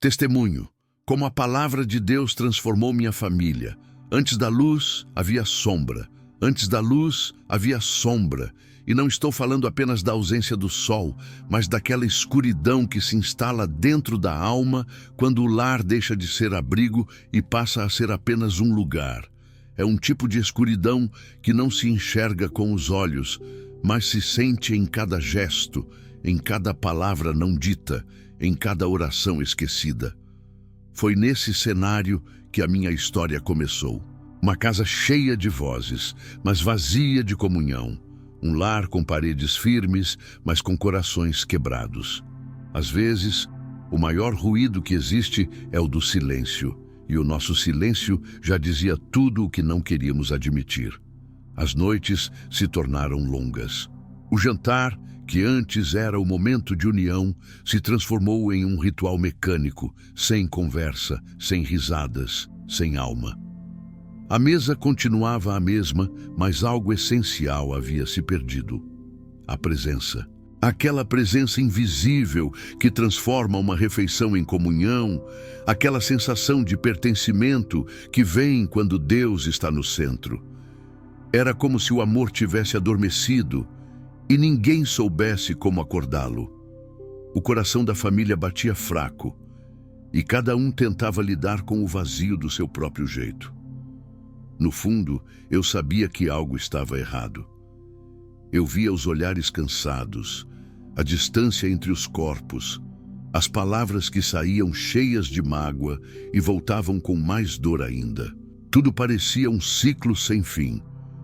Testemunho, como a palavra de Deus transformou minha família. Antes da luz, havia sombra. Antes da luz, havia sombra. E não estou falando apenas da ausência do sol, mas daquela escuridão que se instala dentro da alma quando o lar deixa de ser abrigo e passa a ser apenas um lugar. É um tipo de escuridão que não se enxerga com os olhos, mas se sente em cada gesto, em cada palavra não dita, em cada oração esquecida. Foi nesse cenário que a minha história começou. Uma casa cheia de vozes, mas vazia de comunhão. Um lar com paredes firmes, mas com corações quebrados. Às vezes, o maior ruído que existe é o do silêncio, e o nosso silêncio já dizia tudo o que não queríamos admitir. As noites se tornaram longas. O jantar, que antes era o momento de união, se transformou em um ritual mecânico, sem conversa, sem risadas, sem alma. A mesa continuava a mesma, mas algo essencial havia se perdido. A presença. Aquela presença invisível que transforma uma refeição em comunhão, aquela sensação de pertencimento que vem quando Deus está no centro. Era como se o amor tivesse adormecido e ninguém soubesse como acordá-lo. O coração da família batia fraco e cada um tentava lidar com o vazio do seu próprio jeito. No fundo, eu sabia que algo estava errado. Eu via os olhares cansados, a distância entre os corpos, as palavras que saíam cheias de mágoa e voltavam com mais dor ainda. Tudo parecia um ciclo sem fim.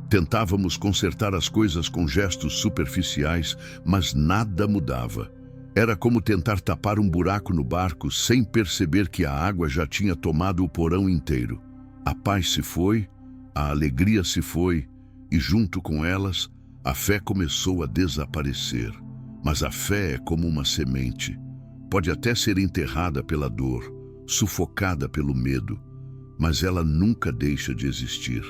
Tentávamos consertar as coisas com gestos superficiais, mas nada mudava. Era como tentar tapar um buraco no barco sem perceber que a água já tinha tomado o porão inteiro. A paz se foi, a alegria se foi, e junto com elas, a fé começou a desaparecer. Mas a fé é como uma semente. Pode até ser enterrada pela dor, sufocada pelo medo, mas ela nunca deixa de existir.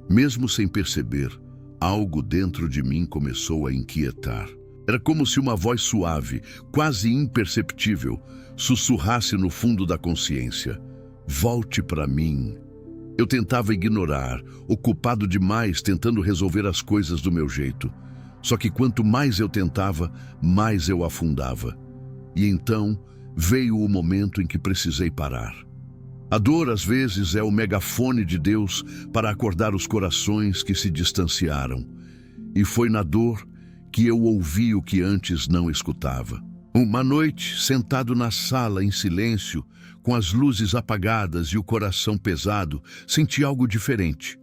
Mesmo sem perceber, algo dentro de mim começou a inquietar. Era como se uma voz suave, quase imperceptível, sussurrasse no fundo da consciência: volte para mim. Eu tentava ignorar, ocupado demais tentando resolver as coisas do meu jeito. Só que quanto mais eu tentava, mais eu afundava. E então veio o momento em que precisei parar. A dor, às vezes, é o megafone de Deus para acordar os corações que se distanciaram. E foi na dor que eu ouvi o que antes não escutava. Uma noite, sentado na sala em silêncio, com as luzes apagadas e o coração pesado, senti algo diferente.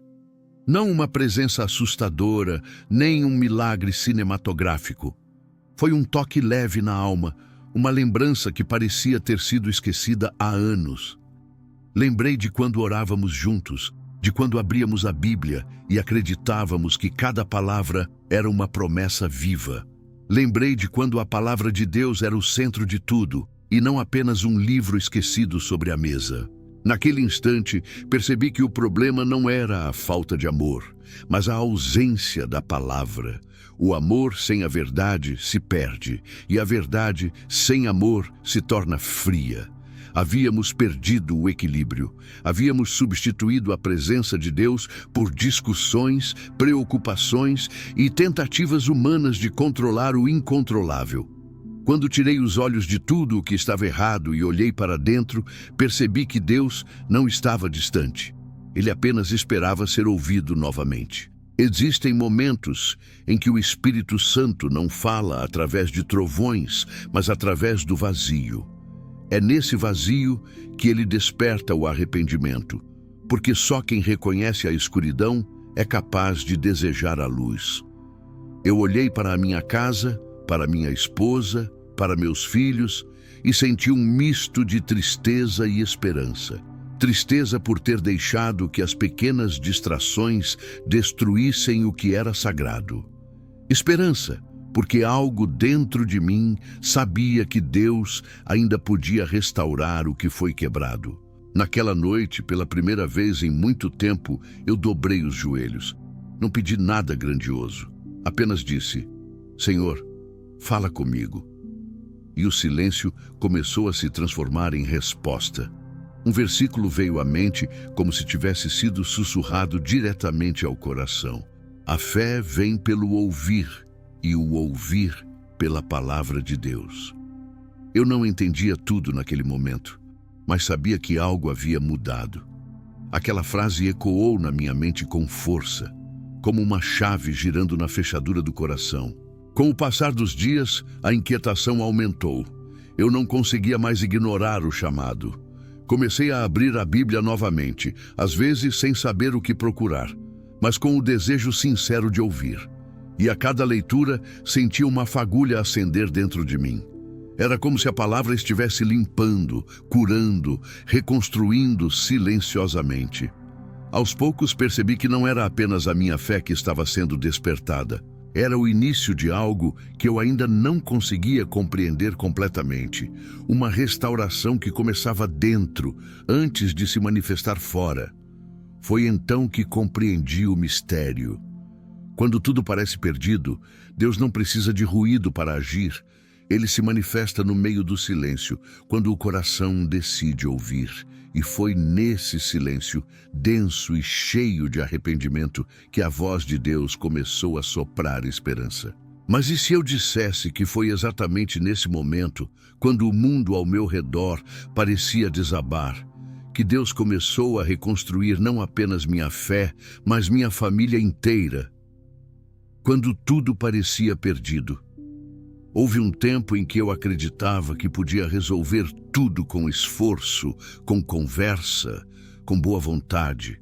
Não uma presença assustadora, nem um milagre cinematográfico. Foi um toque leve na alma, uma lembrança que parecia ter sido esquecida há anos. Lembrei de quando orávamos juntos, de quando abríamos a Bíblia e acreditávamos que cada palavra era uma promessa viva. Lembrei de quando a palavra de Deus era o centro de tudo e não apenas um livro esquecido sobre a mesa. Naquele instante, percebi que o problema não era a falta de amor, mas a ausência da palavra. O amor sem a verdade se perde, e a verdade sem amor se torna fria. Havíamos perdido o equilíbrio. Havíamos substituído a presença de Deus por discussões, preocupações e tentativas humanas de controlar o incontrolável. Quando tirei os olhos de tudo o que estava errado e olhei para dentro, percebi que Deus não estava distante. Ele apenas esperava ser ouvido novamente. Existem momentos em que o Espírito Santo não fala através de trovões, mas através do vazio. É nesse vazio que ele desperta o arrependimento, porque só quem reconhece a escuridão é capaz de desejar a luz. Eu olhei para a minha casa, para minha esposa, para meus filhos e senti um misto de tristeza e esperança. Tristeza por ter deixado que as pequenas distrações destruíssem o que era sagrado. Esperança, porque algo dentro de mim sabia que Deus ainda podia restaurar o que foi quebrado. Naquela noite, pela primeira vez em muito tempo, eu dobrei os joelhos. Não pedi nada grandioso. Apenas disse: Senhor, fala comigo. e o silêncio começou a se transformar em resposta. Um versículo veio à mente como se tivesse sido sussurrado diretamente ao coração. A fé vem pelo ouvir, e o ouvir pela palavra de Deus. Eu não entendia tudo naquele momento, mas sabia que algo havia mudado. Aquela frase ecoou na minha mente com força, como uma chave girando na fechadura do coração. Com o passar dos dias, a inquietação aumentou. Eu não conseguia mais ignorar o chamado. Comecei a abrir a Bíblia novamente, às vezes sem saber o que procurar, mas com o desejo sincero de ouvir. E a cada leitura sentia uma fagulha acender dentro de mim. Era como se a palavra estivesse limpando, curando, reconstruindo silenciosamente. Aos poucos percebi que não era apenas a minha fé que estava sendo despertada. Era o início de algo que eu ainda não conseguia compreender completamente. Uma restauração que começava dentro, antes de se manifestar fora. Foi então que compreendi o mistério. Quando tudo parece perdido, Deus não precisa de ruído para agir. Ele se manifesta no meio do silêncio, quando o coração decide ouvir. E foi nesse silêncio, denso e cheio de arrependimento, que a voz de Deus começou a soprar esperança. Mas e se eu dissesse que foi exatamente nesse momento, quando o mundo ao meu redor parecia desabar, que Deus começou a reconstruir não apenas minha fé, mas minha família inteira? Quando tudo parecia perdido, houve um tempo em que eu acreditava que podia resolver tudo com esforço, com conversa, com boa vontade.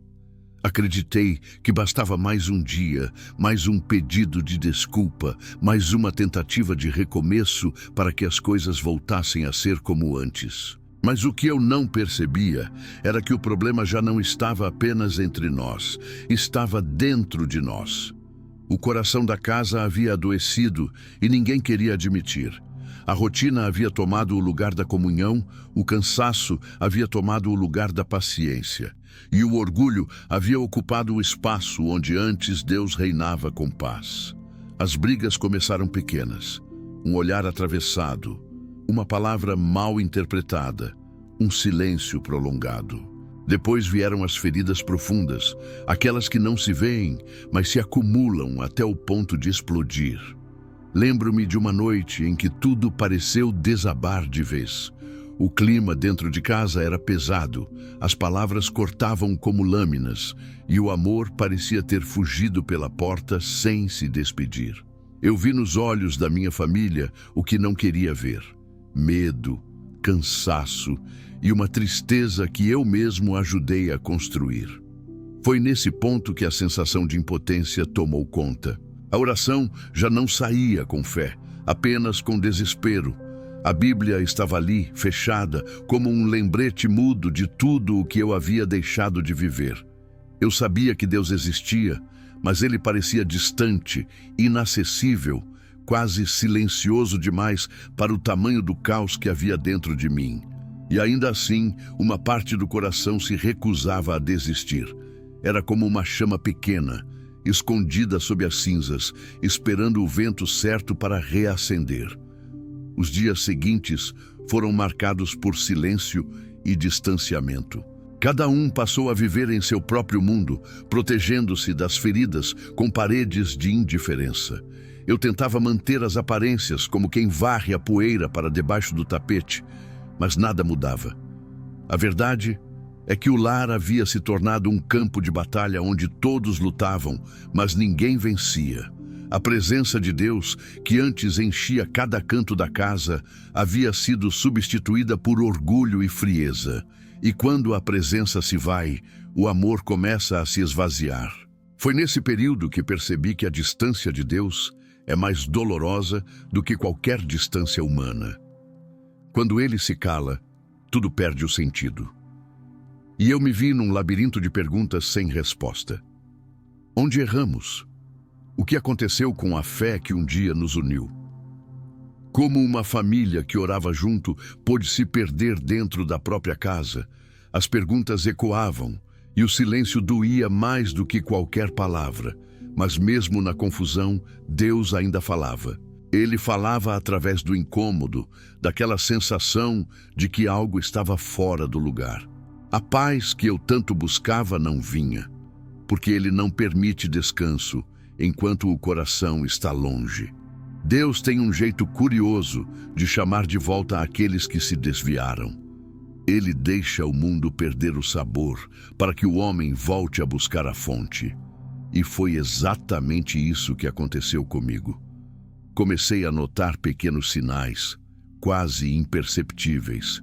Acreditei que bastava mais um dia, mais um pedido de desculpa, mais uma tentativa de recomeço para que as coisas voltassem a ser como antes. Mas o que eu não percebia era que o problema já não estava apenas entre nós, estava dentro de nós. O coração da casa havia adoecido e ninguém queria admitir. A rotina havia tomado o lugar da comunhão, o cansaço havia tomado o lugar da paciência, e o orgulho havia ocupado o espaço onde antes Deus reinava com paz. As brigas começaram pequenas, um olhar atravessado, uma palavra mal interpretada, um silêncio prolongado. Depois vieram as feridas profundas, aquelas que não se veem, mas se acumulam até o ponto de explodir. Lembro-me de uma noite em que tudo pareceu desabar de vez. O clima dentro de casa era pesado, as palavras cortavam como lâminas, e o amor parecia ter fugido pela porta sem se despedir. Eu vi nos olhos da minha família o que não queria ver: medo, cansaço e uma tristeza que eu mesmo ajudei a construir. Foi nesse ponto que a sensação de impotência tomou conta. A oração já não saía com fé, apenas com desespero. A Bíblia estava ali, fechada, como um lembrete mudo de tudo o que eu havia deixado de viver. Eu sabia que Deus existia, mas ele parecia distante, inacessível, quase silencioso demais para o tamanho do caos que havia dentro de mim. E ainda assim, uma parte do coração se recusava a desistir. Era como uma chama pequena, escondida sob as cinzas, esperando o vento certo para reacender. Os dias seguintes foram marcados por silêncio e distanciamento. Cada um passou a viver em seu próprio mundo, protegendo-se das feridas com paredes de indiferença. Eu tentava manter as aparências como quem varre a poeira para debaixo do tapete, mas nada mudava. A verdade é que o lar havia se tornado um campo de batalha onde todos lutavam, mas ninguém vencia. A presença de Deus, que antes enchia cada canto da casa, havia sido substituída por orgulho e frieza. E quando a presença se vai, o amor começa a se esvaziar. Foi nesse período que percebi que a distância de Deus é mais dolorosa do que qualquer distância humana. Quando ele se cala, tudo perde o sentido. E eu me vi num labirinto de perguntas sem resposta. Onde erramos? O que aconteceu com a fé que um dia nos uniu? Como uma família que orava junto pôde se perder dentro da própria casa? As perguntas ecoavam e o silêncio doía mais do que qualquer palavra. Mas mesmo na confusão, Deus ainda falava. Ele falava através do incômodo, daquela sensação de que algo estava fora do lugar. A paz que eu tanto buscava não vinha, porque Ele não permite descanso enquanto o coração está longe. Deus tem um jeito curioso de chamar de volta aqueles que se desviaram. Ele deixa o mundo perder o sabor para que o homem volte a buscar a fonte. E foi exatamente isso que aconteceu comigo. Comecei a notar pequenos sinais, quase imperceptíveis,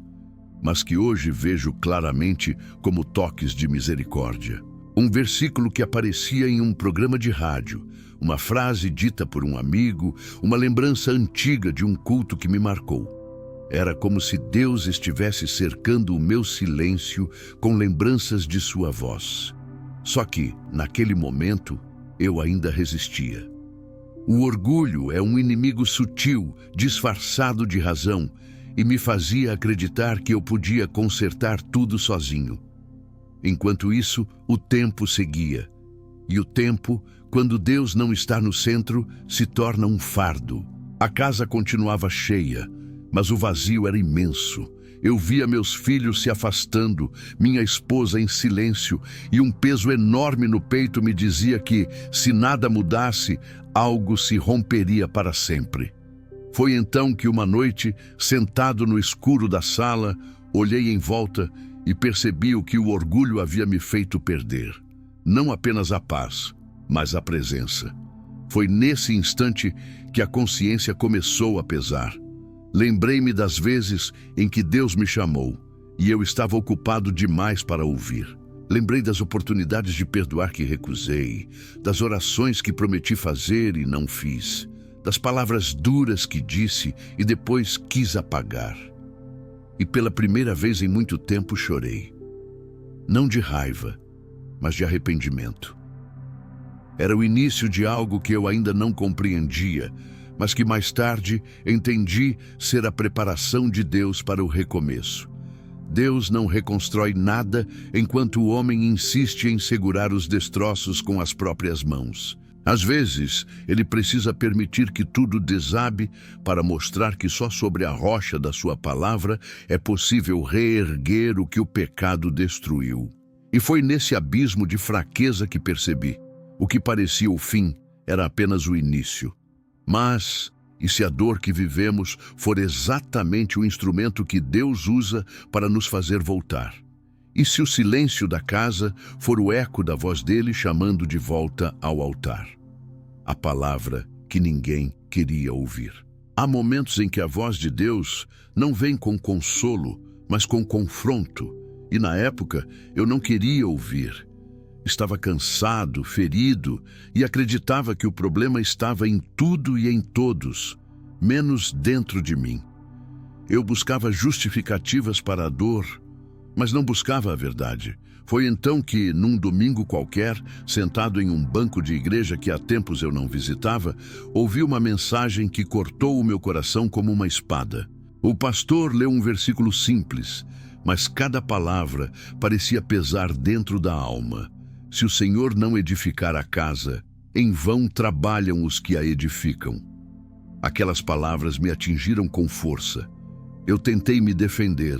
mas que hoje vejo claramente como toques de misericórdia. Um versículo que aparecia em um programa de rádio, uma frase dita por um amigo, uma lembrança antiga de um culto que me marcou. Era como se Deus estivesse cercando o meu silêncio com lembranças de sua voz. Só que, naquele momento, eu ainda resistia. O orgulho é um inimigo sutil, disfarçado de razão, e me fazia acreditar que eu podia consertar tudo sozinho. Enquanto isso, o tempo seguia. E o tempo, quando Deus não está no centro, se torna um fardo. A casa continuava cheia, mas o vazio era imenso. Eu via meus filhos se afastando, minha esposa em silêncio, e um peso enorme no peito me dizia que, se nada mudasse, algo se romperia para sempre. Foi então que uma noite, sentado no escuro da sala, olhei em volta e percebi o que o orgulho havia me feito perder. Não apenas a paz, mas a presença. Foi nesse instante que a consciência começou a pesar. Lembrei-me das vezes em que Deus me chamou e eu estava ocupado demais para ouvir. Lembrei das oportunidades de perdoar que recusei, das orações que prometi fazer e não fiz, das palavras duras que disse e depois quis apagar. E pela primeira vez em muito tempo chorei. Não de raiva, mas de arrependimento. Era o início de algo que eu ainda não compreendia, mas que mais tarde entendi ser a preparação de Deus para o recomeço. Deus não reconstrói nada enquanto o homem insiste em segurar os destroços com as próprias mãos. Às vezes, ele precisa permitir que tudo desabe para mostrar que só sobre a rocha da sua palavra é possível reerguer o que o pecado destruiu. E foi nesse abismo de fraqueza que percebi. O que parecia o fim era apenas o início. Mas, e se a dor que vivemos for exatamente o instrumento que Deus usa para nos fazer voltar? E se o silêncio da casa for o eco da voz dele chamando de volta ao altar? A palavra que ninguém queria ouvir. Há momentos em que a voz de Deus não vem com consolo, mas com confronto. E na época eu não queria ouvir. Estava cansado, ferido e acreditava que o problema estava em tudo e em todos, menos dentro de mim. Eu buscava justificativas para a dor, mas não buscava a verdade. Foi então que, num domingo qualquer, sentado em um banco de igreja que há tempos eu não visitava, ouvi uma mensagem que cortou o meu coração como uma espada. O pastor leu um versículo simples, mas cada palavra parecia pesar dentro da alma. Se o Senhor não edificar a casa, em vão trabalham os que a edificam. Aquelas palavras me atingiram com força. Eu tentei me defender,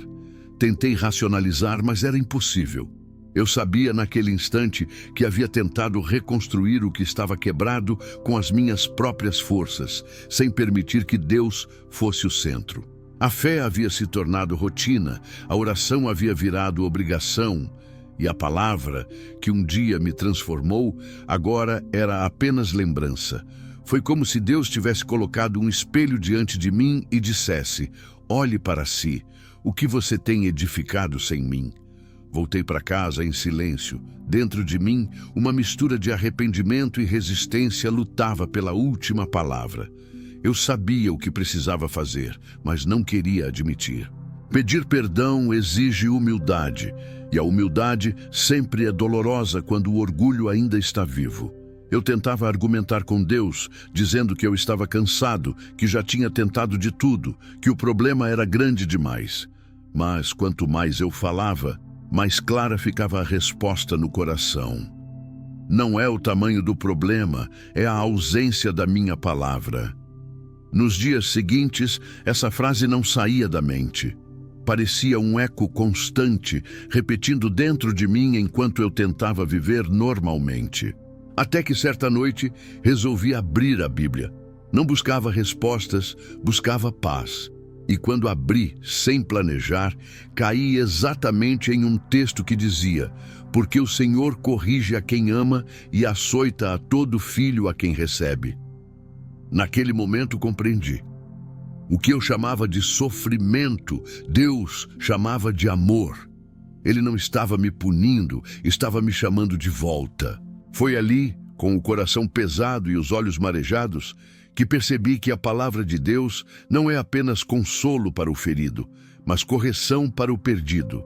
tentei racionalizar, mas era impossível. Eu sabia naquele instante que havia tentado reconstruir o que estava quebrado com as minhas próprias forças, sem permitir que Deus fosse o centro. A fé havia se tornado rotina, a oração havia virado obrigação, e a palavra, que um dia me transformou, agora era apenas lembrança. Foi como se Deus tivesse colocado um espelho diante de mim e dissesse: olhe para si, o que você tem edificado sem mim? Voltei para casa em silêncio. Dentro de mim, uma mistura de arrependimento e resistência lutava pela última palavra. Eu sabia o que precisava fazer, mas não queria admitir. Pedir perdão exige humildade, e a humildade sempre é dolorosa quando o orgulho ainda está vivo. Eu tentava argumentar com Deus, dizendo que eu estava cansado, que já tinha tentado de tudo, que o problema era grande demais. Mas quanto mais eu falava, mais clara ficava a resposta no coração. Não é o tamanho do problema, é a ausência da minha palavra. Nos dias seguintes, essa frase não saía da mente. Parecia um eco constante, repetindo dentro de mim enquanto eu tentava viver normalmente. Até que certa noite, resolvi abrir a Bíblia. Não buscava respostas, buscava paz. E quando abri, sem planejar, caí exatamente em um texto que dizia: porque o Senhor corrige a quem ama e açoita a todo filho a quem recebe. Naquele momento compreendi. O que eu chamava de sofrimento, Deus chamava de amor. Ele não estava me punindo, estava me chamando de volta. Foi ali, com o coração pesado e os olhos marejados, que percebi que a palavra de Deus não é apenas consolo para o ferido, mas correção para o perdido.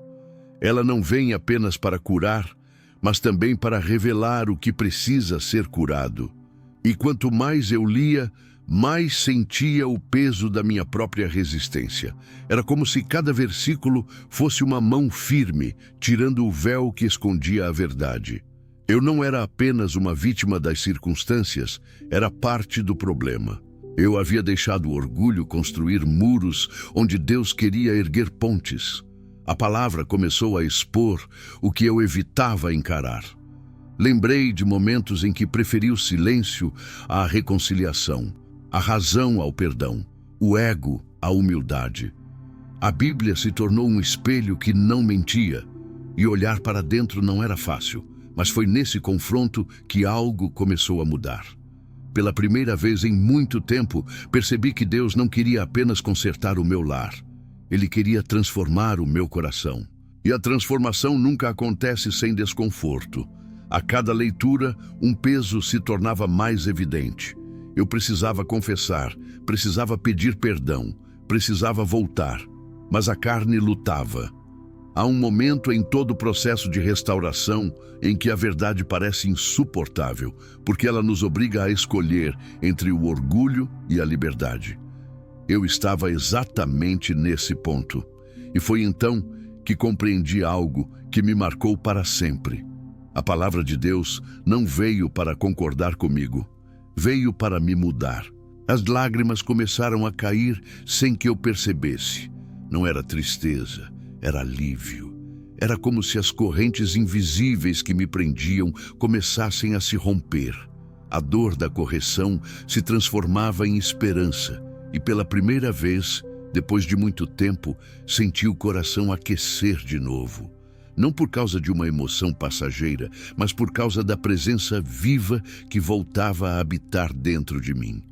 Ela não vem apenas para curar, mas também para revelar o que precisa ser curado. E quanto mais eu lia, mais sentia o peso da minha própria resistência. Era como se cada versículo fosse uma mão firme, tirando o véu que escondia a verdade. Eu não era apenas uma vítima das circunstâncias, era parte do problema. Eu havia deixado o orgulho construir muros onde Deus queria erguer pontes. A palavra começou a expor o que eu evitava encarar. Lembrei de momentos em que preferi o silêncio à reconciliação, a razão ao perdão, o ego à humildade. A Bíblia se tornou um espelho que não mentia, e olhar para dentro não era fácil, mas foi nesse confronto que algo começou a mudar. Pela primeira vez em muito tempo, percebi que Deus não queria apenas consertar o meu lar. Ele queria transformar o meu coração. E a transformação nunca acontece sem desconforto. A cada leitura, um peso se tornava mais evidente. Eu precisava confessar, precisava pedir perdão, precisava voltar. Mas a carne lutava. Há um momento em todo o processo de restauração em que a verdade parece insuportável, porque ela nos obriga a escolher entre o orgulho e a liberdade. Eu estava exatamente nesse ponto. E foi então que compreendi algo que me marcou para sempre. A palavra de Deus não veio para concordar comigo, veio para me mudar. As lágrimas começaram a cair sem que eu percebesse. Não era tristeza, era alívio. Era como se as correntes invisíveis que me prendiam começassem a se romper. A dor da correção se transformava em esperança e pela primeira vez, depois de muito tempo, senti o coração aquecer de novo. Não por causa de uma emoção passageira, mas por causa da presença viva que voltava a habitar dentro de mim.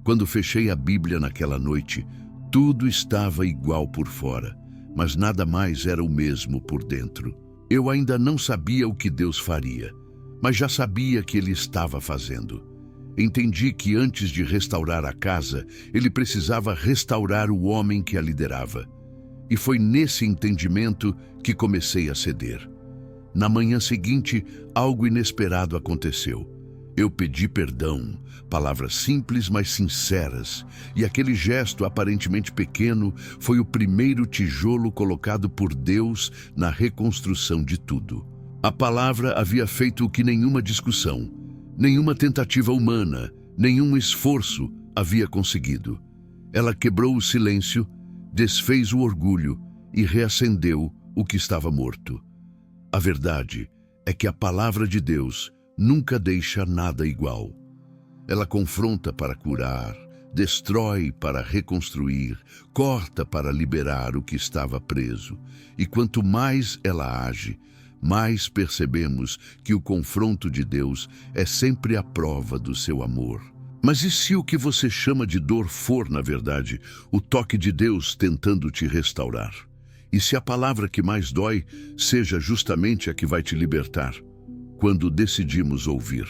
Quando fechei a Bíblia naquela noite, tudo estava igual por fora, mas nada mais era o mesmo por dentro. Eu ainda não sabia o que Deus faria, mas já sabia que Ele estava fazendo. Entendi que antes de restaurar a casa, Ele precisava restaurar o homem que a liderava. E foi nesse entendimento que comecei a ceder. Na manhã seguinte, algo inesperado aconteceu. Eu pedi perdão, palavras simples mas sinceras, e aquele gesto aparentemente pequeno foi o primeiro tijolo colocado por Deus na reconstrução de tudo. A palavra havia feito o que nenhuma discussão, nenhuma tentativa humana, nenhum esforço havia conseguido. Ela quebrou o silêncio, desfez o orgulho e reacendeu o que estava morto. A verdade é que a palavra de Deus nunca deixa nada igual. Ela confronta para curar, destrói para reconstruir, corta para liberar o que estava preso. E quanto mais ela age, mais percebemos que o confronto de Deus é sempre a prova do seu amor. Mas e se o que você chama de dor for, na verdade, o toque de Deus tentando te restaurar? E se a palavra que mais dói seja justamente a que vai te libertar? Quando decidimos ouvir.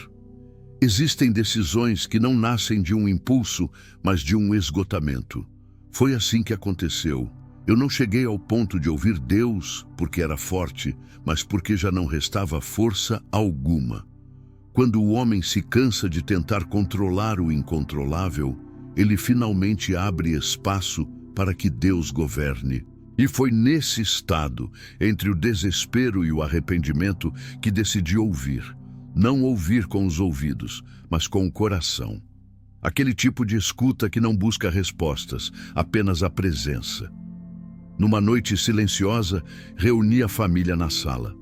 Existem decisões que não nascem de um impulso, mas de um esgotamento. Foi assim que aconteceu. Eu não cheguei ao ponto de ouvir Deus porque era forte, mas porque já não restava força alguma. Quando o homem se cansa de tentar controlar o incontrolável, ele finalmente abre espaço para que Deus governe. E foi nesse estado, entre o desespero e o arrependimento, que decidi ouvir. Não ouvir com os ouvidos, mas com o coração. Aquele tipo de escuta que não busca respostas, apenas a presença. Numa noite silenciosa, reuni a família na sala.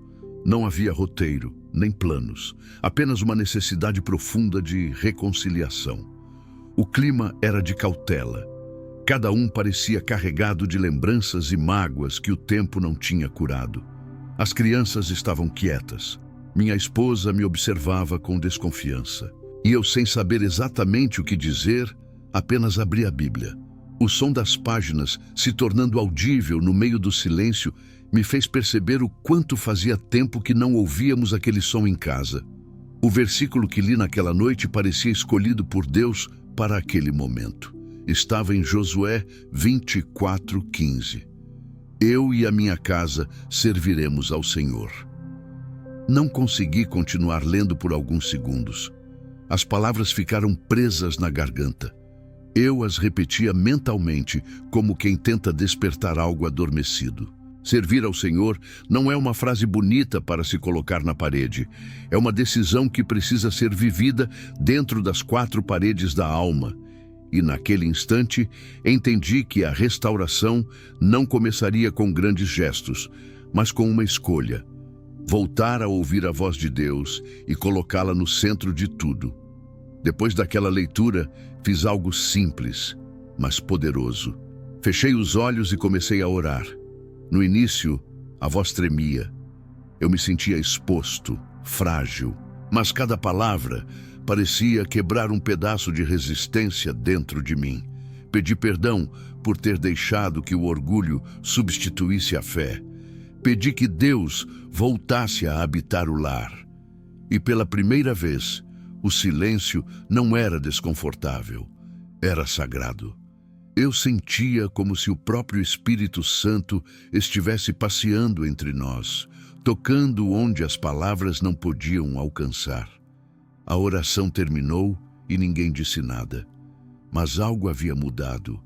Não havia roteiro, nem planos, apenas uma necessidade profunda de reconciliação. O clima era de cautela. Cada um parecia carregado de lembranças e mágoas que o tempo não tinha curado. As crianças estavam quietas. Minha esposa me observava com desconfiança. E eu, sem saber exatamente o que dizer, apenas abri a Bíblia. O som das páginas, se tornando audível no meio do silêncio, me fez perceber o quanto fazia tempo que não ouvíamos aquele som em casa. O versículo que li naquela noite parecia escolhido por Deus para aquele momento. Estava em Josué 24:15. Eu e a minha casa serviremos ao Senhor. Não consegui continuar lendo por alguns segundos. As palavras ficaram presas na garganta. Eu as repetia mentalmente, como quem tenta despertar algo adormecido. Servir ao Senhor não é uma frase bonita para se colocar na parede. É uma decisão que precisa ser vivida dentro das quatro paredes da alma. E naquele instante, entendi que a restauração não começaria com grandes gestos, mas com uma escolha. Voltar a ouvir a voz de Deus e colocá-la no centro de tudo. Depois daquela leitura, fiz algo simples, mas poderoso. Fechei os olhos e comecei a orar. No início, a voz tremia. Eu me sentia exposto, frágil, mas cada palavra parecia quebrar um pedaço de resistência dentro de mim. Pedi perdão por ter deixado que o orgulho substituísse a fé. Pedi que Deus voltasse a habitar o lar. E pela primeira vez, o silêncio não era desconfortável, era sagrado. Eu sentia como se o próprio Espírito Santo estivesse passeando entre nós, tocando onde as palavras não podiam alcançar. A oração terminou e ninguém disse nada. Mas algo havia mudado.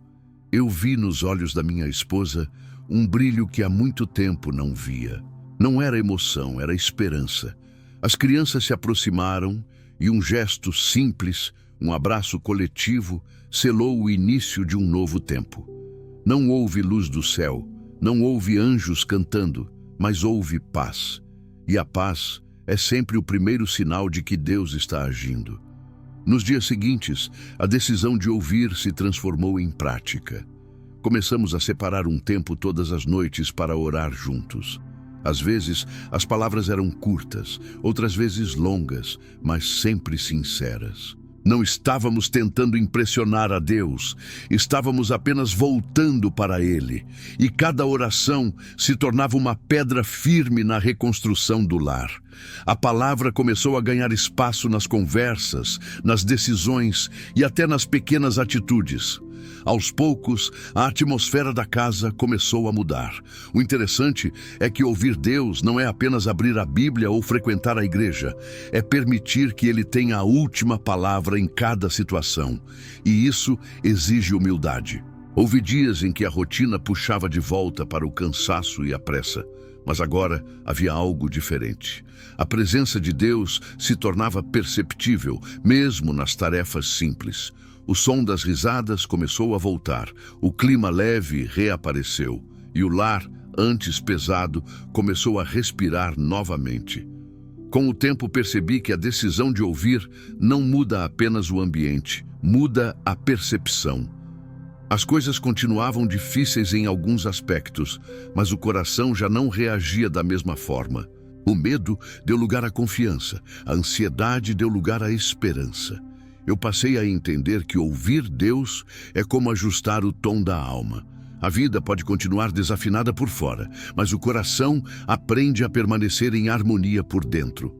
Eu vi nos olhos da minha esposa um brilho que há muito tempo não via. Não era emoção, era esperança. As crianças se aproximaram e um gesto simples, um abraço coletivo, selou o início de um novo tempo. Não houve luz do céu, não houve anjos cantando, mas houve paz. E a paz é sempre o primeiro sinal de que Deus está agindo. Nos dias seguintes, a decisão de ouvir se transformou em prática. Começamos a separar um tempo todas as noites para orar juntos. Às vezes, as palavras eram curtas, outras vezes longas, mas sempre sinceras. Não estávamos tentando impressionar a Deus, estávamos apenas voltando para Ele. E cada oração se tornava uma pedra firme na reconstrução do lar. A palavra começou a ganhar espaço nas conversas, nas decisões e até nas pequenas atitudes. Aos poucos, a atmosfera da casa começou a mudar. O interessante é que ouvir Deus não é apenas abrir a Bíblia ou frequentar a igreja, é permitir que Ele tenha a última palavra em cada situação. E isso exige humildade. Houve dias em que a rotina puxava de volta para o cansaço e a pressa, mas agora havia algo diferente. A presença de Deus se tornava perceptível, mesmo nas tarefas simples. O som das risadas começou a voltar, o clima leve reapareceu e o lar, antes pesado, começou a respirar novamente. Com o tempo percebi que a decisão de ouvir não muda apenas o ambiente, muda a percepção. As coisas continuavam difíceis em alguns aspectos, mas o coração já não reagia da mesma forma. O medo deu lugar à confiança, a ansiedade deu lugar à esperança. Eu passei a entender que ouvir Deus é como ajustar o tom da alma. A vida pode continuar desafinada por fora, mas o coração aprende a permanecer em harmonia por dentro.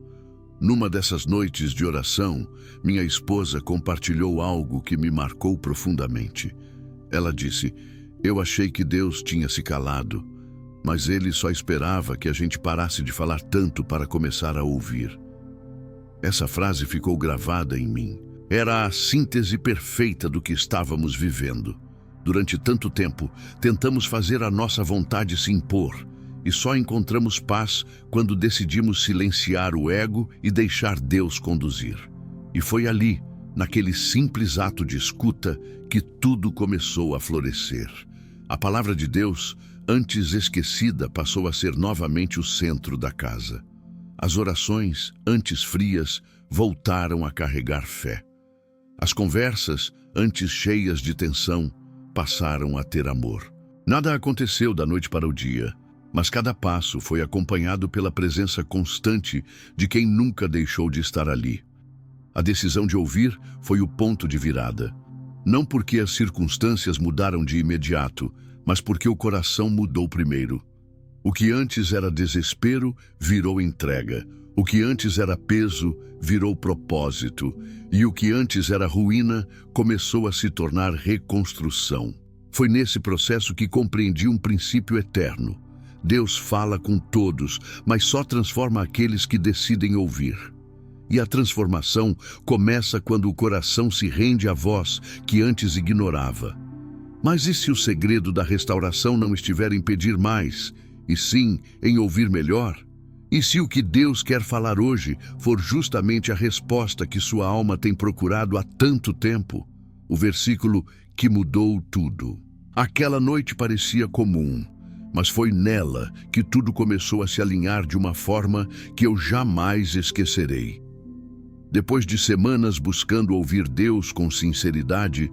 Numa dessas noites de oração, minha esposa compartilhou algo que me marcou profundamente. Ela disse: "Eu achei que Deus tinha se calado, mas Ele só esperava que a gente parasse de falar tanto para começar a ouvir." Essa frase ficou gravada em mim. Era a síntese perfeita do que estávamos vivendo. Durante tanto tempo, tentamos fazer a nossa vontade se impor, e só encontramos paz quando decidimos silenciar o ego e deixar Deus conduzir. E foi ali, naquele simples ato de escuta, que tudo começou a florescer. A palavra de Deus, antes esquecida, passou a ser novamente o centro da casa. As orações, antes frias, voltaram a carregar fé. As conversas, antes cheias de tensão, passaram a ter amor. Nada aconteceu da noite para o dia, mas cada passo foi acompanhado pela presença constante de quem nunca deixou de estar ali. A decisão de ouvir foi o ponto de virada. Não porque as circunstâncias mudaram de imediato, mas porque o coração mudou primeiro. O que antes era desespero virou entrega. O que antes era peso virou propósito. E o que antes era ruína começou a se tornar reconstrução. Foi nesse processo que compreendi um princípio eterno. Deus fala com todos, mas só transforma aqueles que decidem ouvir. E a transformação começa quando o coração se rende à voz que antes ignorava. Mas e se o segredo da restauração não estiver em pedir mais, e sim em ouvir melhor? E se o que Deus quer falar hoje for justamente a resposta que sua alma tem procurado há tanto tempo? O versículo que mudou tudo. Aquela noite parecia comum, mas foi nela que tudo começou a se alinhar de uma forma que eu jamais esquecerei. Depois de semanas buscando ouvir Deus com sinceridade,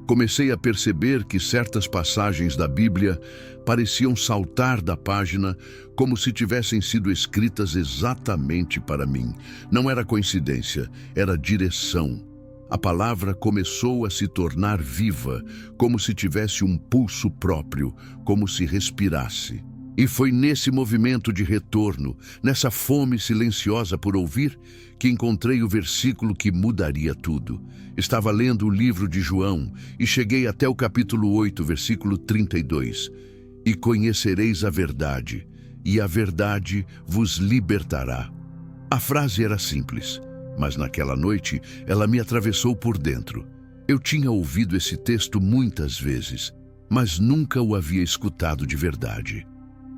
comecei a perceber que certas passagens da Bíblia pareciam saltar da página como se tivessem sido escritas exatamente para mim. Não era coincidência, era direção. A palavra começou a se tornar viva, como se tivesse um pulso próprio, como se respirasse. E foi nesse movimento de retorno, nessa fome silenciosa por ouvir, que encontrei o versículo que mudaria tudo. Estava lendo o livro de João e cheguei até o capítulo 8, versículo 32. E conhecereis a verdade, e a verdade vos libertará. A frase era simples, mas naquela noite ela me atravessou por dentro. Eu tinha ouvido esse texto muitas vezes, mas nunca o havia escutado de verdade.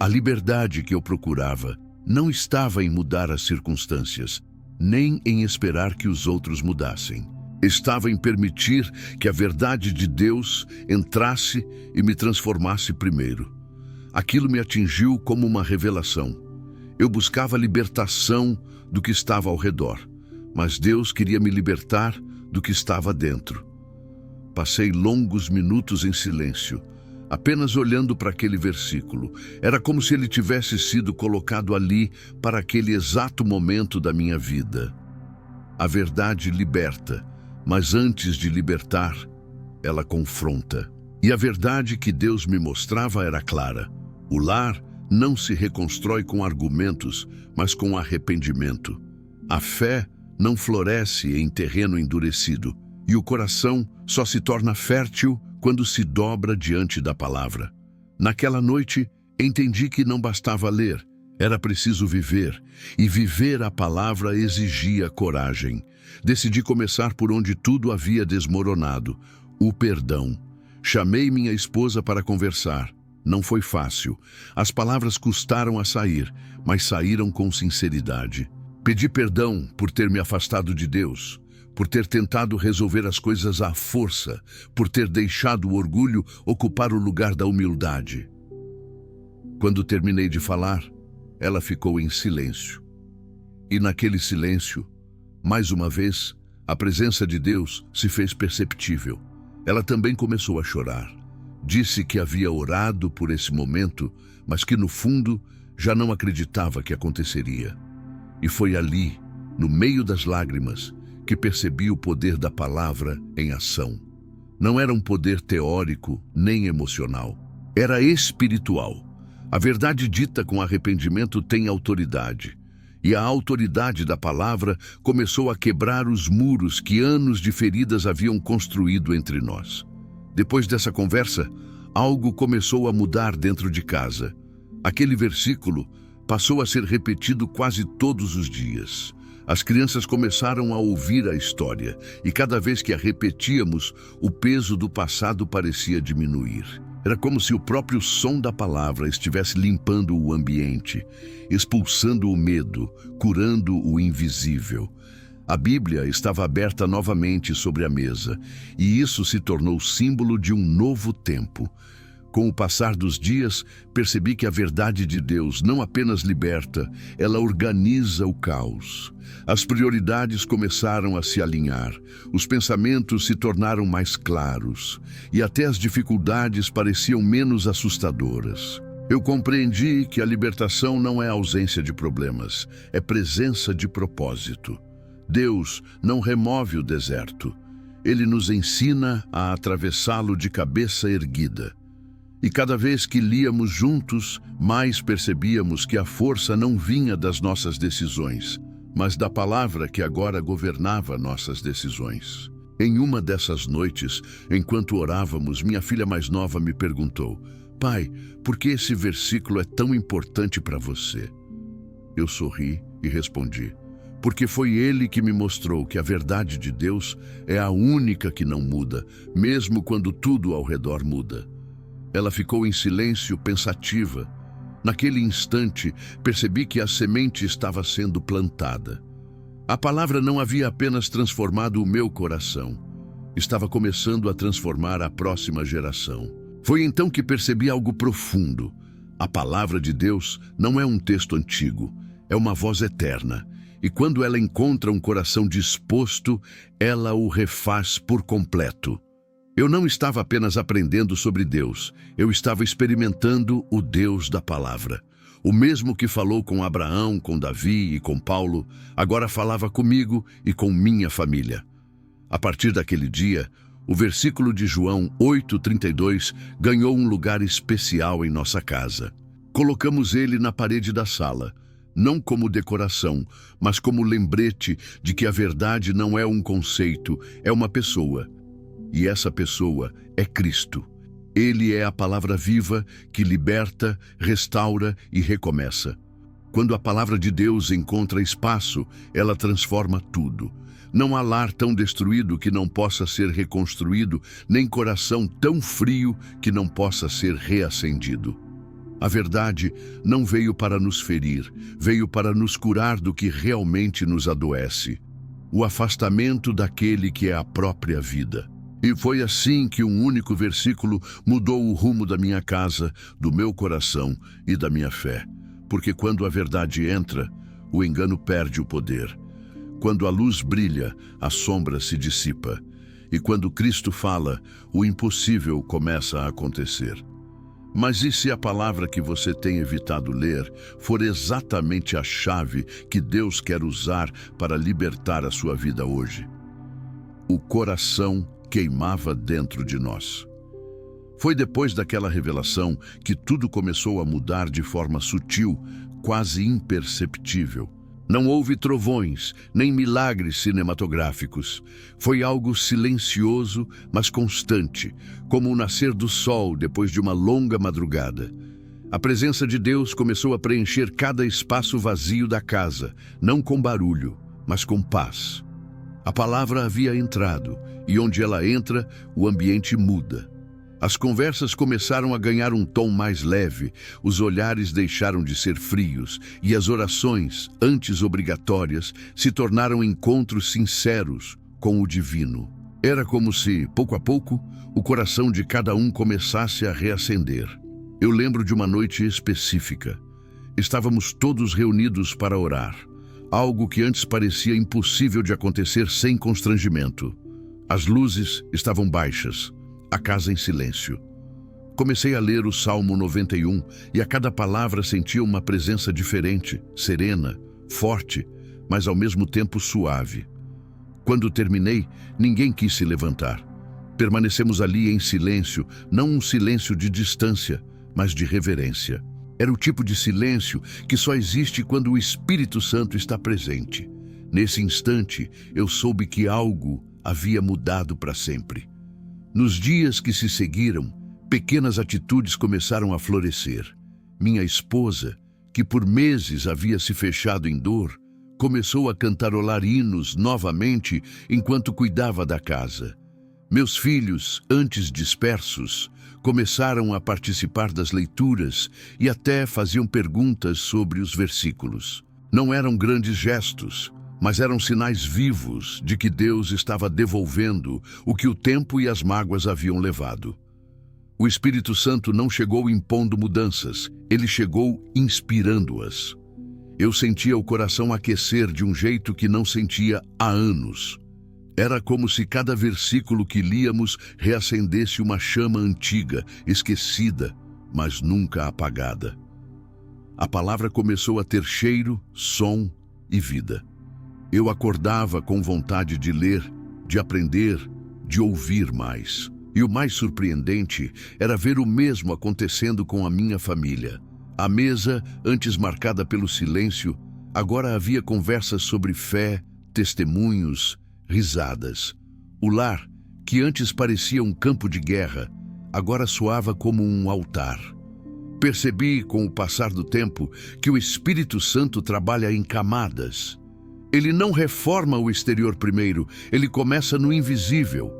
A liberdade que eu procurava não estava em mudar as circunstâncias, nem em esperar que os outros mudassem. Estava em permitir que a verdade de Deus entrasse e me transformasse primeiro. Aquilo me atingiu como uma revelação. Eu buscava libertação do que estava ao redor, mas Deus queria me libertar do que estava dentro. Passei longos minutos em silêncio, apenas olhando para aquele versículo. Era como se ele tivesse sido colocado ali para aquele exato momento da minha vida. A verdade liberta, mas antes de libertar, ela confronta. E a verdade que Deus me mostrava era clara. O lar não se reconstrói com argumentos, mas com arrependimento. A fé não floresce em terreno endurecido, e o coração só se torna fértil quando se dobra diante da palavra. Naquela noite, entendi que não bastava ler, era preciso viver, e viver a palavra exigia coragem. Decidi começar por onde tudo havia desmoronado, o perdão. Chamei minha esposa para conversar. Não foi fácil. As palavras custaram a sair, mas saíram com sinceridade. Pedi perdão por ter me afastado de Deus, por ter tentado resolver as coisas à força, por ter deixado o orgulho ocupar o lugar da humildade. Quando terminei de falar, ela ficou em silêncio. E naquele silêncio, mais uma vez, a presença de Deus se fez perceptível. Ela também começou a chorar. Disse que havia orado por esse momento, mas que no fundo já não acreditava que aconteceria. E foi ali, no meio das lágrimas, que percebi o poder da palavra em ação. Não era um poder teórico nem emocional. Era espiritual. A verdade dita com arrependimento tem autoridade. E a autoridade da palavra começou a quebrar os muros que anos de feridas haviam construído entre nós. Depois dessa conversa, algo começou a mudar dentro de casa. Aquele versículo passou a ser repetido quase todos os dias. As crianças começaram a ouvir a história, e cada vez que a repetíamos, o peso do passado parecia diminuir. Era como se o próprio som da palavra estivesse limpando o ambiente, expulsando o medo, curando o invisível. A Bíblia estava aberta novamente sobre a mesa, e isso se tornou símbolo de um novo tempo. Com o passar dos dias, percebi que a verdade de Deus não apenas liberta, ela organiza o caos. As prioridades começaram a se alinhar, os pensamentos se tornaram mais claros, e até as dificuldades pareciam menos assustadoras. Eu compreendi que a libertação não é ausência de problemas, é presença de propósito. Deus não remove o deserto, Ele nos ensina a atravessá-lo de cabeça erguida. E cada vez que líamos juntos, mais percebíamos que a força não vinha das nossas decisões, mas da palavra que agora governava nossas decisões. Em uma dessas noites, enquanto orávamos, minha filha mais nova me perguntou: "Pai, por que esse versículo é tão importante para você?" Eu sorri e respondi: "Porque foi ele que me mostrou que a verdade de Deus é a única que não muda, mesmo quando tudo ao redor muda." Ela ficou em silêncio, pensativa. Naquele instante, percebi que a semente estava sendo plantada. A palavra não havia apenas transformado o meu coração, estava começando a transformar a próxima geração. Foi então que percebi algo profundo. A palavra de Deus não é um texto antigo, é uma voz eterna. E quando ela encontra um coração disposto, ela o refaz por completo. Eu não estava apenas aprendendo sobre Deus, eu estava experimentando o Deus da palavra. O mesmo que falou com Abraão, com Davi e com Paulo, agora falava comigo e com minha família. A partir daquele dia, o versículo de João 8:32 ganhou um lugar especial em nossa casa. Colocamos ele na parede da sala, não como decoração, mas como lembrete de que a verdade não é um conceito, é uma pessoa. E essa pessoa é Cristo. Ele é a palavra viva que liberta, restaura e recomeça. Quando a palavra de Deus encontra espaço, ela transforma tudo. Não há lar tão destruído que não possa ser reconstruído, nem coração tão frio que não possa ser reacendido. A verdade não veio para nos ferir, veio para nos curar do que realmente nos adoece. O afastamento daquele que é a própria vida. E foi assim que um único versículo mudou o rumo da minha casa, do meu coração e da minha fé. Porque quando a verdade entra, o engano perde o poder. Quando a luz brilha, a sombra se dissipa. E quando Cristo fala, o impossível começa a acontecer. Mas e se a palavra que você tem evitado ler for exatamente a chave que Deus quer usar para libertar a sua vida hoje? O coração queimava dentro de nós. Foi depois daquela revelação que tudo começou a mudar de forma sutil, quase imperceptível. Não houve trovões, nem milagres cinematográficos. Foi algo silencioso, mas constante, como o nascer do sol depois de uma longa madrugada. A presença de Deus começou a preencher cada espaço vazio da casa, não com barulho, mas com paz. A palavra havia entrado, e onde ela entra, o ambiente muda. As conversas começaram a ganhar um tom mais leve, os olhares deixaram de ser frios, e as orações, antes obrigatórias, se tornaram encontros sinceros com o divino. Era como se, pouco a pouco, o coração de cada um começasse a reacender. Eu lembro de uma noite específica. Estávamos todos reunidos para orar. Algo que antes parecia impossível de acontecer sem constrangimento. As luzes estavam baixas, a casa em silêncio. Comecei a ler o Salmo 91 e a cada palavra sentia uma presença diferente, serena, forte, mas ao mesmo tempo suave. Quando terminei, ninguém quis se levantar. Permanecemos ali em silêncio, não um silêncio de distância, mas de reverência. Era o tipo de silêncio que só existe quando o Espírito Santo está presente. Nesse instante, eu soube que algo havia mudado para sempre. Nos dias que se seguiram, pequenas atitudes começaram a florescer. Minha esposa, que por meses havia se fechado em dor, começou a cantarolar hinos novamente enquanto cuidava da casa. Meus filhos, antes dispersos, começaram a participar das leituras e até faziam perguntas sobre os versículos. Não eram grandes gestos, mas eram sinais vivos de que Deus estava devolvendo o que o tempo e as mágoas haviam levado. O Espírito Santo não chegou impondo mudanças, ele chegou inspirando-as. Eu sentia o coração aquecer de um jeito que não sentia há anos. Era como se cada versículo que líamos reacendesse uma chama antiga, esquecida, mas nunca apagada. A palavra começou a ter cheiro, som e vida. Eu acordava com vontade de ler, de aprender, de ouvir mais. E o mais surpreendente era ver o mesmo acontecendo com a minha família. A mesa, antes marcada pelo silêncio, agora havia conversas sobre fé, testemunhos, risadas. O lar, que antes parecia um campo de guerra, agora soava como um altar. Percebi, com o passar do tempo, que o Espírito Santo trabalha em camadas. Ele não reforma o exterior primeiro, ele começa no invisível.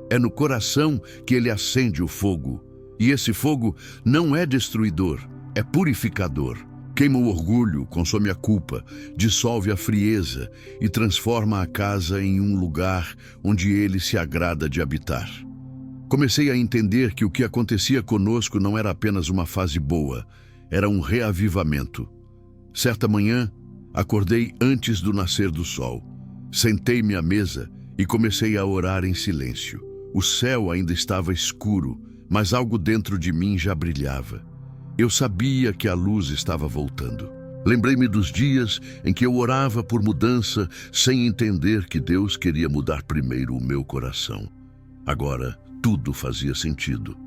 É no coração que ele acende o fogo. E esse fogo não é destruidor, é purificador. Queima o orgulho, consome a culpa, dissolve a frieza e transforma a casa em um lugar onde ele se agrada de habitar. Comecei a entender que o que acontecia conosco não era apenas uma fase boa, era um reavivamento. Certa manhã, acordei antes do nascer do sol. Sentei-me à mesa e comecei a orar em silêncio. O céu ainda estava escuro, mas algo dentro de mim já brilhava. Eu sabia que a luz estava voltando. Lembrei-me dos dias em que eu orava por mudança sem entender que Deus queria mudar primeiro o meu coração. Agora, tudo fazia sentido.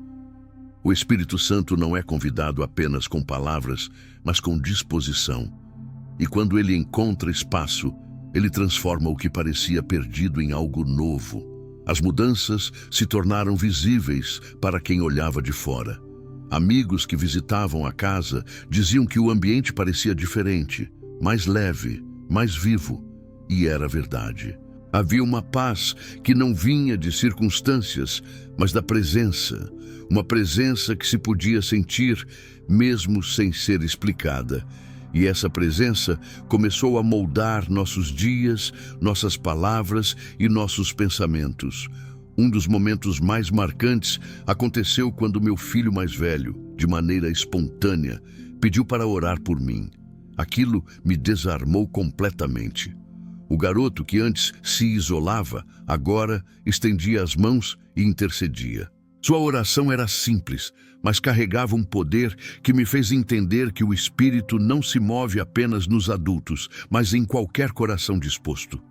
O Espírito Santo não é convidado apenas com palavras, mas com disposição. E quando ele encontra espaço, ele transforma o que parecia perdido em algo novo. As mudanças se tornaram visíveis para quem olhava de fora. Amigos que visitavam a casa diziam que o ambiente parecia diferente, mais leve, mais vivo. E era verdade. Havia uma paz que não vinha de circunstâncias, mas da presença. Uma presença que se podia sentir mesmo sem ser explicada. E essa presença começou a moldar nossos dias, nossas palavras e nossos pensamentos. Um dos momentos mais marcantes aconteceu quando meu filho mais velho, de maneira espontânea, pediu para orar por mim. Aquilo me desarmou completamente. O garoto que antes se isolava, agora estendia as mãos e intercedia. Sua oração era simples, mas carregava um poder que me fez entender que o Espírito não se move apenas nos adultos, mas em qualquer coração disposto.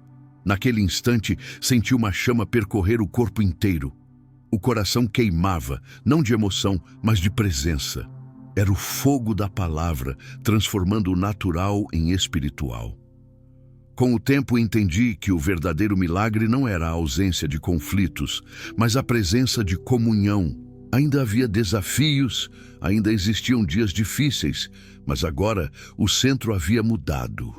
Naquele instante, senti uma chama percorrer o corpo inteiro. O coração queimava, não de emoção, mas de presença. Era o fogo da palavra, transformando o natural em espiritual. Com o tempo entendi que o verdadeiro milagre não era a ausência de conflitos, mas a presença de comunhão. Ainda havia desafios, ainda existiam dias difíceis, mas agora o centro havia mudado.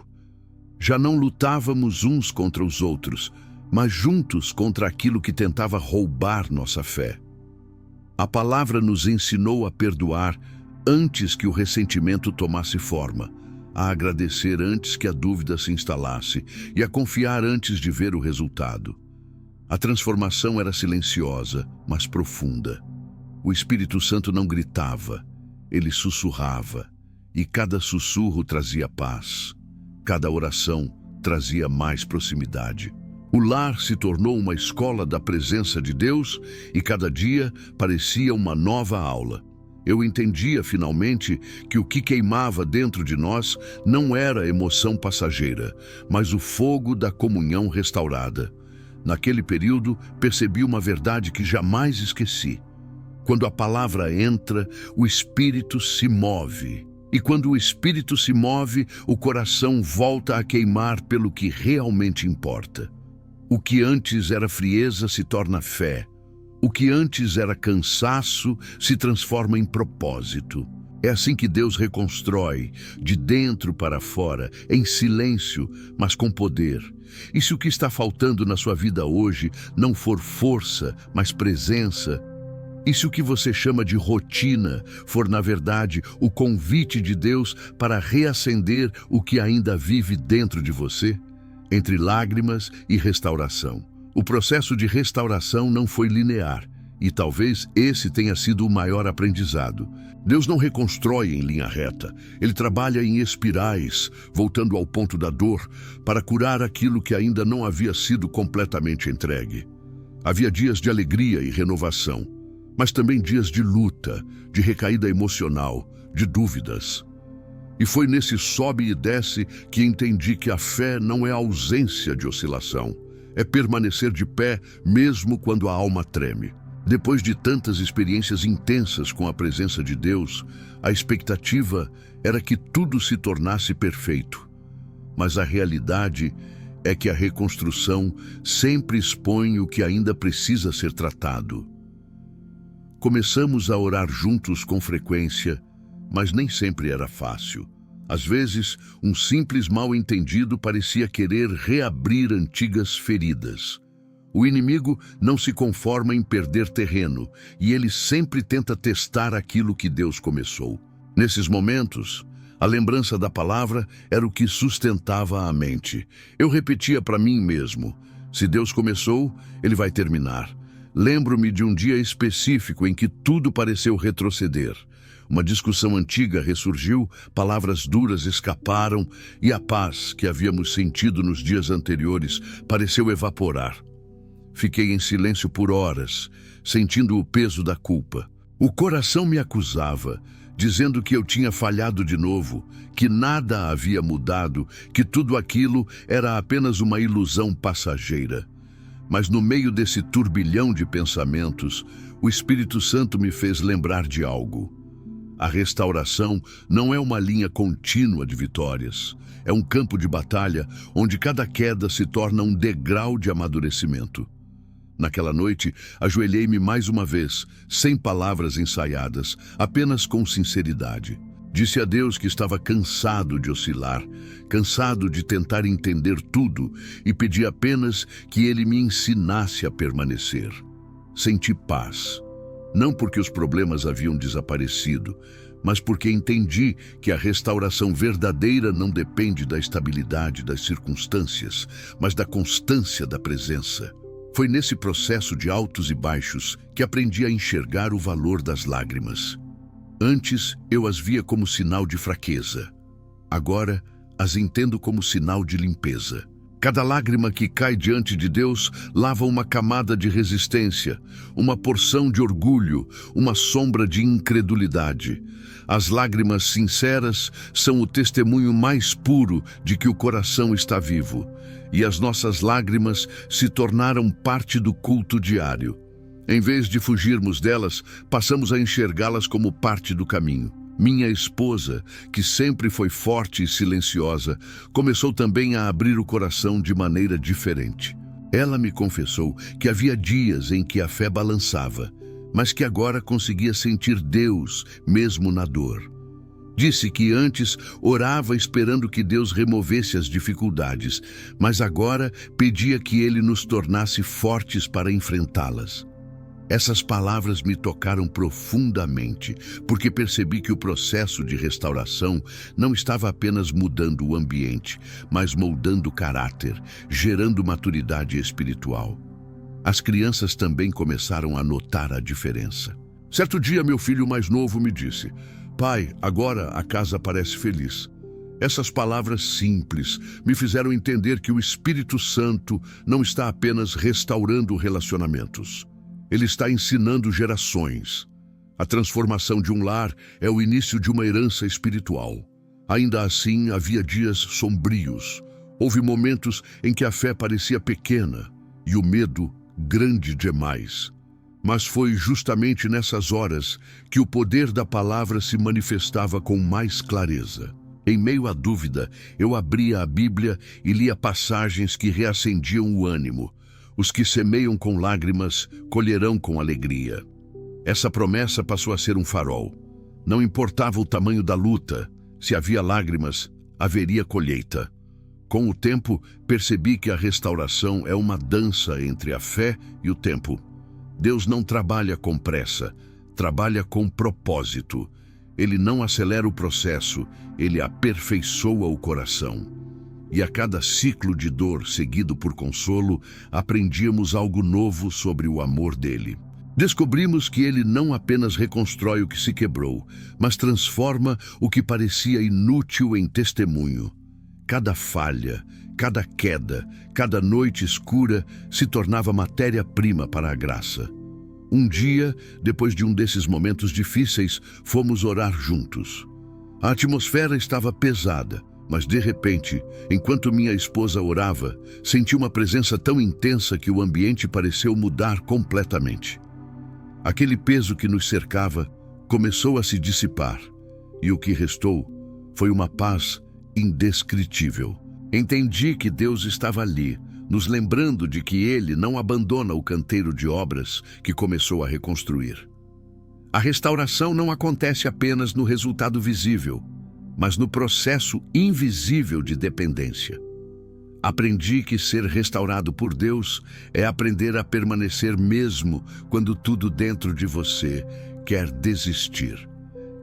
Já não lutávamos uns contra os outros, mas juntos contra aquilo que tentava roubar nossa fé. A palavra nos ensinou a perdoar antes que o ressentimento tomasse forma, a agradecer antes que a dúvida se instalasse e a confiar antes de ver o resultado. A transformação era silenciosa, mas profunda. O Espírito Santo não gritava, ele sussurrava, e cada sussurro trazia paz. Cada oração trazia mais proximidade. O lar se tornou uma escola da presença de Deus e cada dia parecia uma nova aula. Eu entendia finalmente que o que queimava dentro de nós não era emoção passageira, mas o fogo da comunhão restaurada. Naquele período, percebi uma verdade que jamais esqueci. Quando a palavra entra, o Espírito se move. E quando o Espírito se move, o coração volta a queimar pelo que realmente importa. O que antes era frieza se torna fé. O que antes era cansaço se transforma em propósito. É assim que Deus reconstrói, de dentro para fora, em silêncio, mas com poder. E se o que está faltando na sua vida hoje não for força, mas presença, e se o que você chama de rotina for, na verdade, o convite de Deus para reacender o que ainda vive dentro de você, entre lágrimas e restauração. O processo de restauração não foi linear, e talvez esse tenha sido o maior aprendizado. Deus não reconstrói em linha reta. Ele trabalha em espirais, voltando ao ponto da dor, para curar aquilo que ainda não havia sido completamente entregue. Havia dias de alegria e renovação, mas também dias de luta, de recaída emocional, de dúvidas. E foi nesse sobe e desce que entendi que a fé não é a ausência de oscilação, é permanecer de pé mesmo quando a alma treme. Depois de tantas experiências intensas com a presença de Deus, a expectativa era que tudo se tornasse perfeito. Mas a realidade é que a reconstrução sempre expõe o que ainda precisa ser tratado. Começamos a orar juntos com frequência, mas nem sempre era fácil. Às vezes, um simples mal-entendido parecia querer reabrir antigas feridas. O inimigo não se conforma em perder terreno, e ele sempre tenta testar aquilo que Deus começou. Nesses momentos, a lembrança da palavra era o que sustentava a mente. Eu repetia para mim mesmo: se Deus começou, Ele vai terminar. Lembro-me de um dia específico em que tudo pareceu retroceder. Uma discussão antiga ressurgiu, palavras duras escaparam, e a paz que havíamos sentido nos dias anteriores pareceu evaporar. Fiquei em silêncio por horas, sentindo o peso da culpa. O coração me acusava, dizendo que eu tinha falhado de novo, que nada havia mudado, que tudo aquilo era apenas uma ilusão passageira. Mas no meio desse turbilhão de pensamentos, o Espírito Santo me fez lembrar de algo. A restauração não é uma linha contínua de vitórias. É um campo de batalha onde cada queda se torna um degrau de amadurecimento. Naquela noite, ajoelhei-me mais uma vez, sem palavras ensaiadas, apenas com sinceridade. Disse a Deus que estava cansado de oscilar, cansado de tentar entender tudo, e pedi apenas que Ele me ensinasse a permanecer. Senti paz, não porque os problemas haviam desaparecido, mas porque entendi que a restauração verdadeira não depende da estabilidade das circunstâncias, mas da constância da presença. Foi nesse processo de altos e baixos que aprendi a enxergar o valor das lágrimas. Antes, eu as via como sinal de fraqueza. Agora, as entendo como sinal de limpeza. Cada lágrima que cai diante de Deus lava uma camada de resistência, uma porção de orgulho, uma sombra de incredulidade. As lágrimas sinceras são o testemunho mais puro de que o coração está vivo. E as nossas lágrimas se tornaram parte do culto diário. Em vez de fugirmos delas, passamos a enxergá-las como parte do caminho. Minha esposa, que sempre foi forte e silenciosa, começou também a abrir o coração de maneira diferente. Ela me confessou que havia dias em que a fé balançava, mas que agora conseguia sentir Deus mesmo na dor. Disse que antes orava esperando que Deus removesse as dificuldades, mas agora pedia que Ele nos tornasse fortes para enfrentá-las. Essas palavras me tocaram profundamente, porque percebi que o processo de restauração não estava apenas mudando o ambiente, mas moldando o caráter, gerando maturidade espiritual. As crianças também começaram a notar a diferença. Certo dia, meu filho mais novo me disse: "Pai, agora a casa parece feliz." Essas palavras simples me fizeram entender que o Espírito Santo não está apenas restaurando relacionamentos. Ele está ensinando gerações. A transformação de um lar é o início de uma herança espiritual. Ainda assim, havia dias sombrios. Houve momentos em que a fé parecia pequena e o medo grande demais. Mas foi justamente nessas horas que o poder da palavra se manifestava com mais clareza. Em meio à dúvida, eu abria a Bíblia e lia passagens que reacendiam o ânimo. Os que semeiam com lágrimas colherão com alegria. Essa promessa passou a ser um farol. Não importava o tamanho da luta, se havia lágrimas, haveria colheita. Com o tempo, percebi que a restauração é uma dança entre a fé e o tempo. Deus não trabalha com pressa, trabalha com propósito. Ele não acelera o processo, ele aperfeiçoa o coração. E a cada ciclo de dor seguido por consolo, aprendíamos algo novo sobre o amor dele. Descobrimos que ele não apenas reconstrói o que se quebrou, mas transforma o que parecia inútil em testemunho. Cada falha, cada queda, cada noite escura se tornava matéria-prima para a graça. Um dia, depois de um desses momentos difíceis, fomos orar juntos. A atmosfera estava pesada, mas de repente, enquanto minha esposa orava, senti uma presença tão intensa que o ambiente pareceu mudar completamente. Aquele peso que nos cercava começou a se dissipar, e o que restou foi uma paz indescritível. Entendi que Deus estava ali, nos lembrando de que Ele não abandona o canteiro de obras que começou a reconstruir. A restauração não acontece apenas no resultado visível, mas no processo invisível de dependência. Aprendi que ser restaurado por Deus é aprender a permanecer mesmo quando tudo dentro de você quer desistir.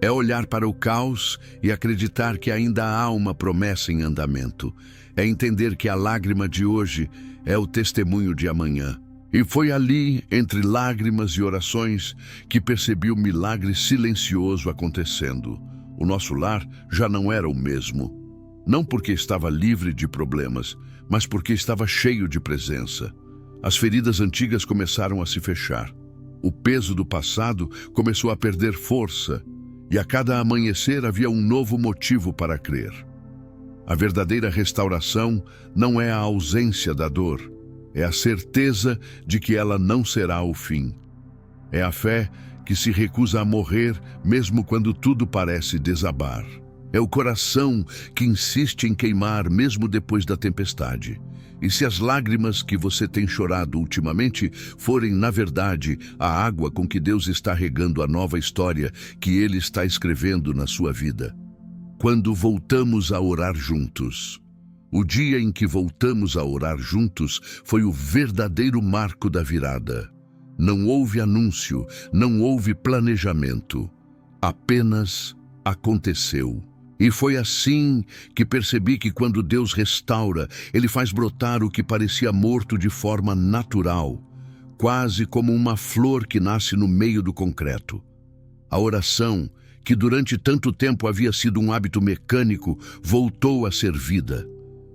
É olhar para o caos e acreditar que ainda há uma promessa em andamento. É entender que a lágrima de hoje é o testemunho de amanhã. E foi ali, entre lágrimas e orações, que percebi o milagre silencioso acontecendo. O nosso lar já não era o mesmo. Não porque estava livre de problemas, mas porque estava cheio de presença. As feridas antigas começaram a se fechar. O peso do passado começou a perder força, e a cada amanhecer havia um novo motivo para crer. A verdadeira restauração não é a ausência da dor, é a certeza de que ela não será o fim. É a fé que se recusa a morrer mesmo quando tudo parece desabar. É o coração que insiste em queimar mesmo depois da tempestade. E se as lágrimas que você tem chorado ultimamente forem, na verdade, a água com que Deus está regando a nova história que Ele está escrevendo na sua vida. Quando voltamos a orar juntos. O dia em que voltamos a orar juntos foi o verdadeiro marco da virada. Não houve anúncio, não houve planejamento. Apenas aconteceu. E foi assim que percebi que quando Deus restaura, Ele faz brotar o que parecia morto de forma natural, quase como uma flor que nasce no meio do concreto. A oração, que durante tanto tempo havia sido um hábito mecânico, voltou a ser vida.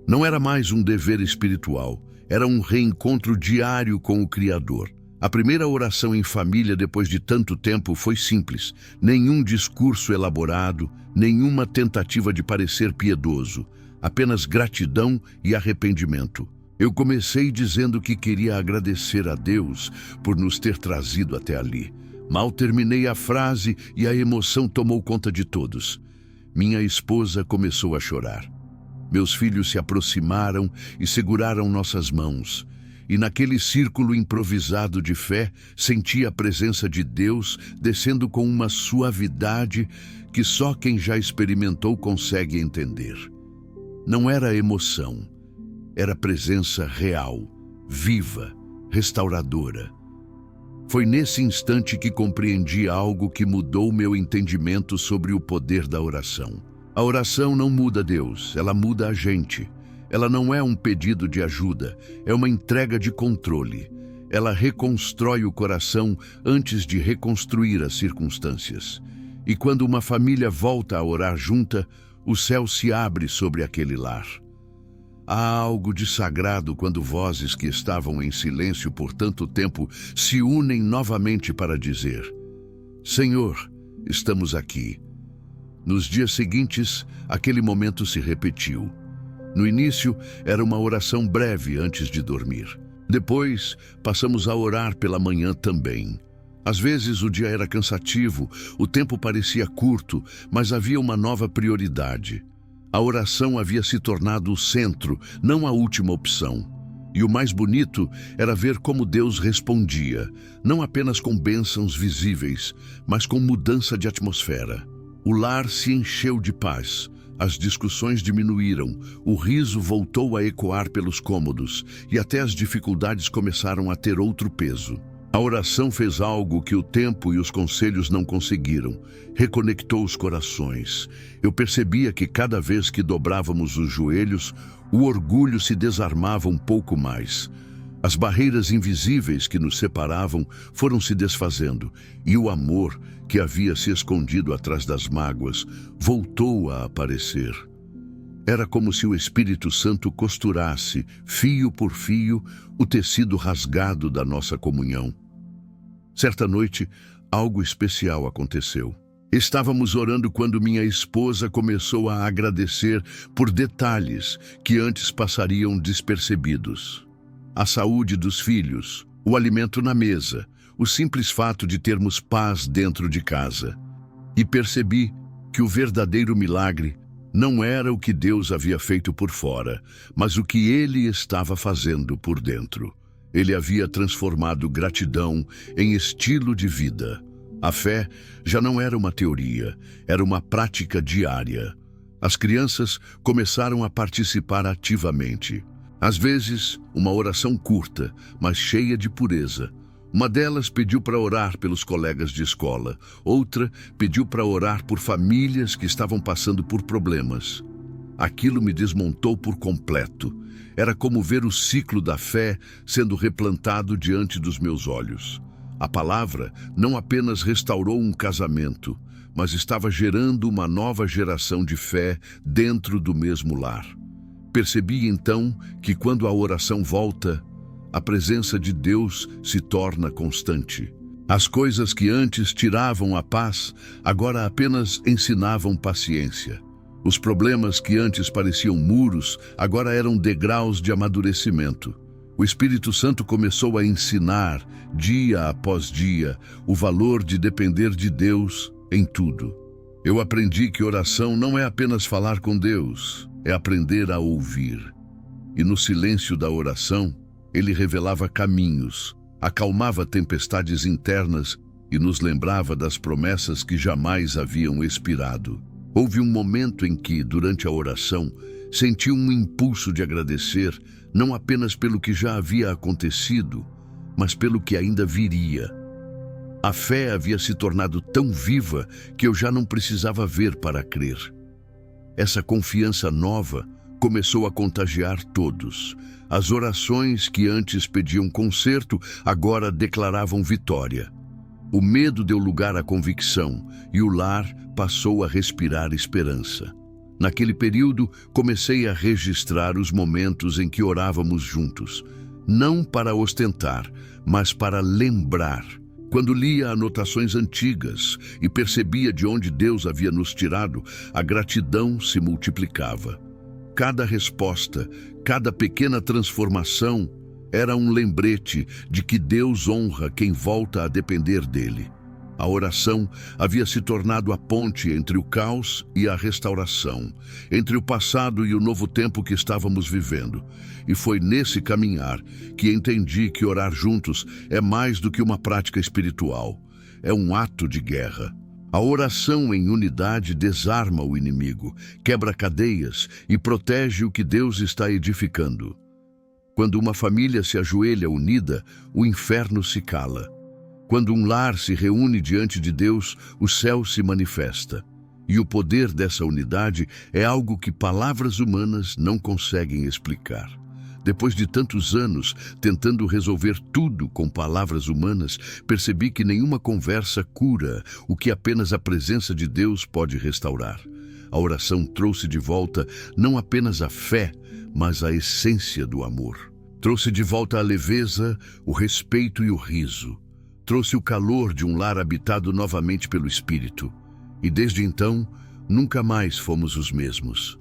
Não era mais um dever espiritual, era um reencontro diário com o Criador. A primeira oração em família depois de tanto tempo foi simples, nenhum discurso elaborado, nenhuma tentativa de parecer piedoso, apenas gratidão e arrependimento. Eu comecei dizendo que queria agradecer a Deus por nos ter trazido até ali. Mal terminei a frase e a emoção tomou conta de todos. Minha esposa começou a chorar. Meus filhos se aproximaram e seguraram nossas mãos. E naquele círculo improvisado de fé, senti a presença de Deus descendo com uma suavidade que só quem já experimentou consegue entender. Não era emoção, era presença real, viva, restauradora. Foi nesse instante que compreendi algo que mudou meu entendimento sobre o poder da oração. A oração não muda Deus, ela muda a gente. Ela não é um pedido de ajuda, é uma entrega de controle. Ela reconstrói o coração antes de reconstruir as circunstâncias. E quando uma família volta a orar junta, o céu se abre sobre aquele lar. Há algo de sagrado quando vozes que estavam em silêncio por tanto tempo se unem novamente para dizer: Senhor, estamos aqui. Nos dias seguintes, aquele momento se repetiu. No início, era uma oração breve antes de dormir. Depois, passamos a orar pela manhã também. Às vezes o dia era cansativo, o tempo parecia curto, mas havia uma nova prioridade. A oração havia se tornado o centro, não a última opção. E o mais bonito era ver como Deus respondia, não apenas com bênçãos visíveis, mas com mudança de atmosfera. O lar se encheu de paz. As discussões diminuíram, o riso voltou a ecoar pelos cômodos e até as dificuldades começaram a ter outro peso. A oração fez algo que o tempo e os conselhos não conseguiram. Reconectou os corações. Eu percebia que cada vez que dobrávamos os joelhos, o orgulho se desarmava um pouco mais. As barreiras invisíveis que nos separavam foram se desfazendo, e o amor, que havia se escondido atrás das mágoas, voltou a aparecer. Era como se o Espírito Santo costurasse, fio por fio, o tecido rasgado da nossa comunhão. Certa noite, algo especial aconteceu. Estávamos orando quando minha esposa começou a agradecer por detalhes que antes passariam despercebidos. A saúde dos filhos, o alimento na mesa, o simples fato de termos paz dentro de casa. E percebi que o verdadeiro milagre não era o que Deus havia feito por fora, mas o que Ele estava fazendo por dentro. Ele havia transformado gratidão em estilo de vida. A fé já não era uma teoria, era uma prática diária. As crianças começaram a participar ativamente. Às vezes, uma oração curta, mas cheia de pureza. Uma delas pediu para orar pelos colegas de escola. Outra pediu para orar por famílias que estavam passando por problemas. Aquilo me desmontou por completo. Era como ver o ciclo da fé sendo replantado diante dos meus olhos. A palavra não apenas restaurou um casamento, mas estava gerando uma nova geração de fé dentro do mesmo lar. Percebi então que quando a oração volta, a presença de Deus se torna constante. As coisas que antes tiravam a paz, agora apenas ensinavam paciência. Os problemas que antes pareciam muros, agora eram degraus de amadurecimento. O Espírito Santo começou a ensinar, dia após dia, o valor de depender de Deus em tudo. Eu aprendi que oração não é apenas falar com Deus, é aprender a ouvir. E no silêncio da oração, Ele revelava caminhos, acalmava tempestades internas e nos lembrava das promessas que jamais haviam expirado. Houve um momento em que, durante a oração, senti um impulso de agradecer, não apenas pelo que já havia acontecido, mas pelo que ainda viria. A fé havia se tornado tão viva que eu já não precisava ver para crer. Essa confiança nova começou a contagiar todos. As orações que antes pediam conserto, agora declaravam vitória. O medo deu lugar à convicção e o lar passou a respirar esperança. Naquele período, comecei a registrar os momentos em que orávamos juntos, não para ostentar, mas para lembrar. Quando lia anotações antigas e percebia de onde Deus havia nos tirado, a gratidão se multiplicava. Cada resposta, cada pequena transformação era um lembrete de que Deus honra quem volta a depender dele. A oração havia se tornado a ponte entre o caos e a restauração, entre o passado e o novo tempo que estávamos vivendo. E foi nesse caminhar que entendi que orar juntos é mais do que uma prática espiritual. É um ato de guerra. A oração em unidade desarma o inimigo, quebra cadeias e protege o que Deus está edificando. Quando uma família se ajoelha unida, o inferno se cala. Quando um lar se reúne diante de Deus, o céu se manifesta. E o poder dessa unidade é algo que palavras humanas não conseguem explicar. Depois de tantos anos tentando resolver tudo com palavras humanas, percebi que nenhuma conversa cura o que apenas a presença de Deus pode restaurar. A oração trouxe de volta não apenas a fé, mas a essência do amor. Trouxe de volta a leveza, o respeito e o riso. Trouxe o calor de um lar habitado novamente pelo Espírito. E desde então, nunca mais fomos os mesmos.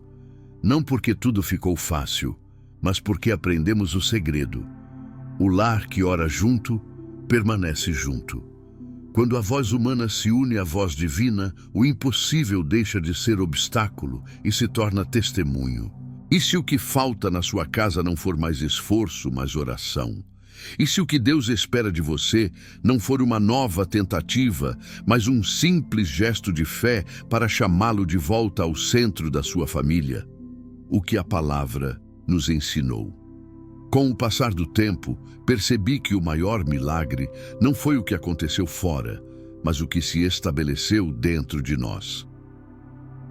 Não porque tudo ficou fácil, mas porque aprendemos o segredo. O lar que ora junto, permanece junto. Quando a voz humana se une à voz divina, o impossível deixa de ser obstáculo e se torna testemunho. E se o que falta na sua casa não for mais esforço, mas oração? E se o que Deus espera de você não for uma nova tentativa, mas um simples gesto de fé para chamá-lo de volta ao centro da sua família? O que a palavra nos ensinou. Com o passar do tempo, percebi que o maior milagre não foi o que aconteceu fora, mas o que se estabeleceu dentro de nós.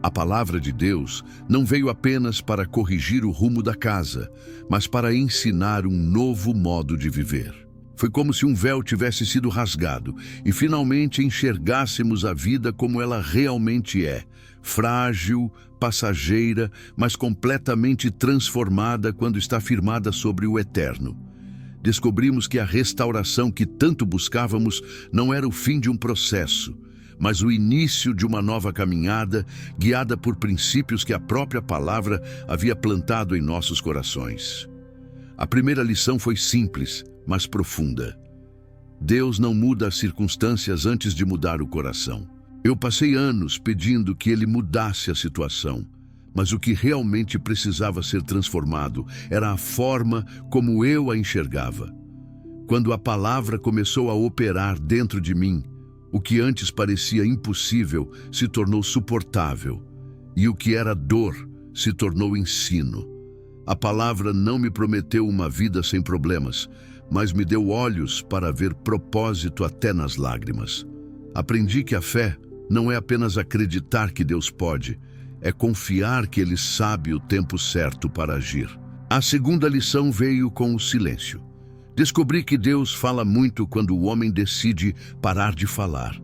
A palavra de Deus não veio apenas para corrigir o rumo da casa, mas para ensinar um novo modo de viver. Foi como se um véu tivesse sido rasgado e finalmente enxergássemos a vida como ela realmente é, frágil, passageira, mas completamente transformada quando está firmada sobre o eterno. Descobrimos que a restauração que tanto buscávamos não era o fim de um processo, mas o início de uma nova caminhada guiada por princípios que a própria palavra havia plantado em nossos corações. A primeira lição foi simples, mas profunda. Deus não muda as circunstâncias antes de mudar o coração. Eu passei anos pedindo que Ele mudasse a situação, mas o que realmente precisava ser transformado era a forma como eu a enxergava. Quando a palavra começou a operar dentro de mim, o que antes parecia impossível se tornou suportável, e o que era dor se tornou ensino. A palavra não me prometeu uma vida sem problemas, mas me deu olhos para ver propósito até nas lágrimas. Aprendi que a fé não é apenas acreditar que Deus pode, é confiar que Ele sabe o tempo certo para agir. A segunda lição veio com o silêncio. Descobri que Deus fala muito quando o homem decide parar de falar.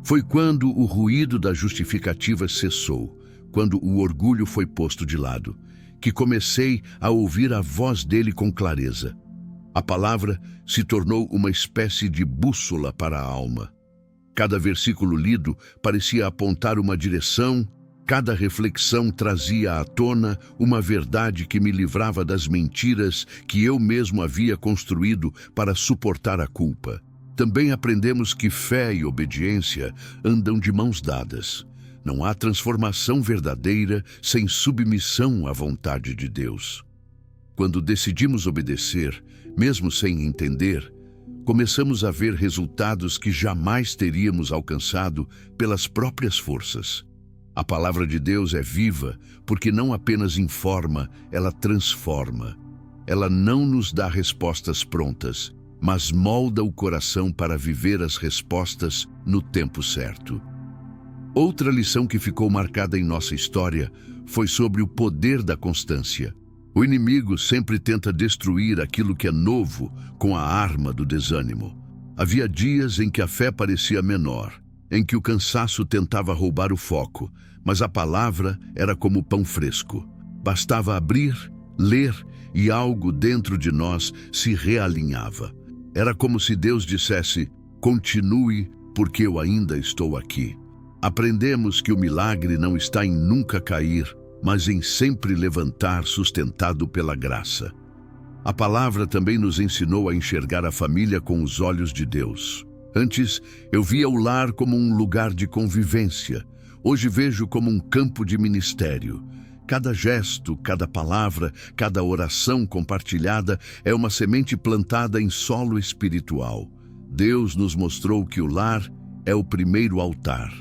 Foi quando o ruído da justificativa cessou, quando o orgulho foi posto de lado, que comecei a ouvir a voz dele com clareza. A palavra se tornou uma espécie de bússola para a alma. Cada versículo lido parecia apontar uma direção, cada reflexão trazia à tona uma verdade que me livrava das mentiras que eu mesmo havia construído para suportar a culpa. Também aprendemos que fé e obediência andam de mãos dadas. Não há transformação verdadeira sem submissão à vontade de Deus. Quando decidimos obedecer, mesmo sem entender, começamos a ver resultados que jamais teríamos alcançado pelas próprias forças. A palavra de Deus é viva porque não apenas informa, ela transforma. Ela não nos dá respostas prontas, mas molda o coração para viver as respostas no tempo certo. Outra lição que ficou marcada em nossa história foi sobre o poder da constância. O inimigo sempre tenta destruir aquilo que é novo com a arma do desânimo. Havia dias em que a fé parecia menor, em que o cansaço tentava roubar o foco, mas a palavra era como pão fresco. Bastava abrir, ler e algo dentro de nós se realinhava. Era como se Deus dissesse: continue, porque eu ainda estou aqui. Aprendemos que o milagre não está em nunca cair, mas em sempre levantar sustentado pela graça. A palavra também nos ensinou a enxergar a família com os olhos de Deus. Antes, eu via o lar como um lugar de convivência. Hoje vejo como um campo de ministério. Cada gesto, cada palavra, cada oração compartilhada é uma semente plantada em solo espiritual. Deus nos mostrou que o lar é o primeiro altar.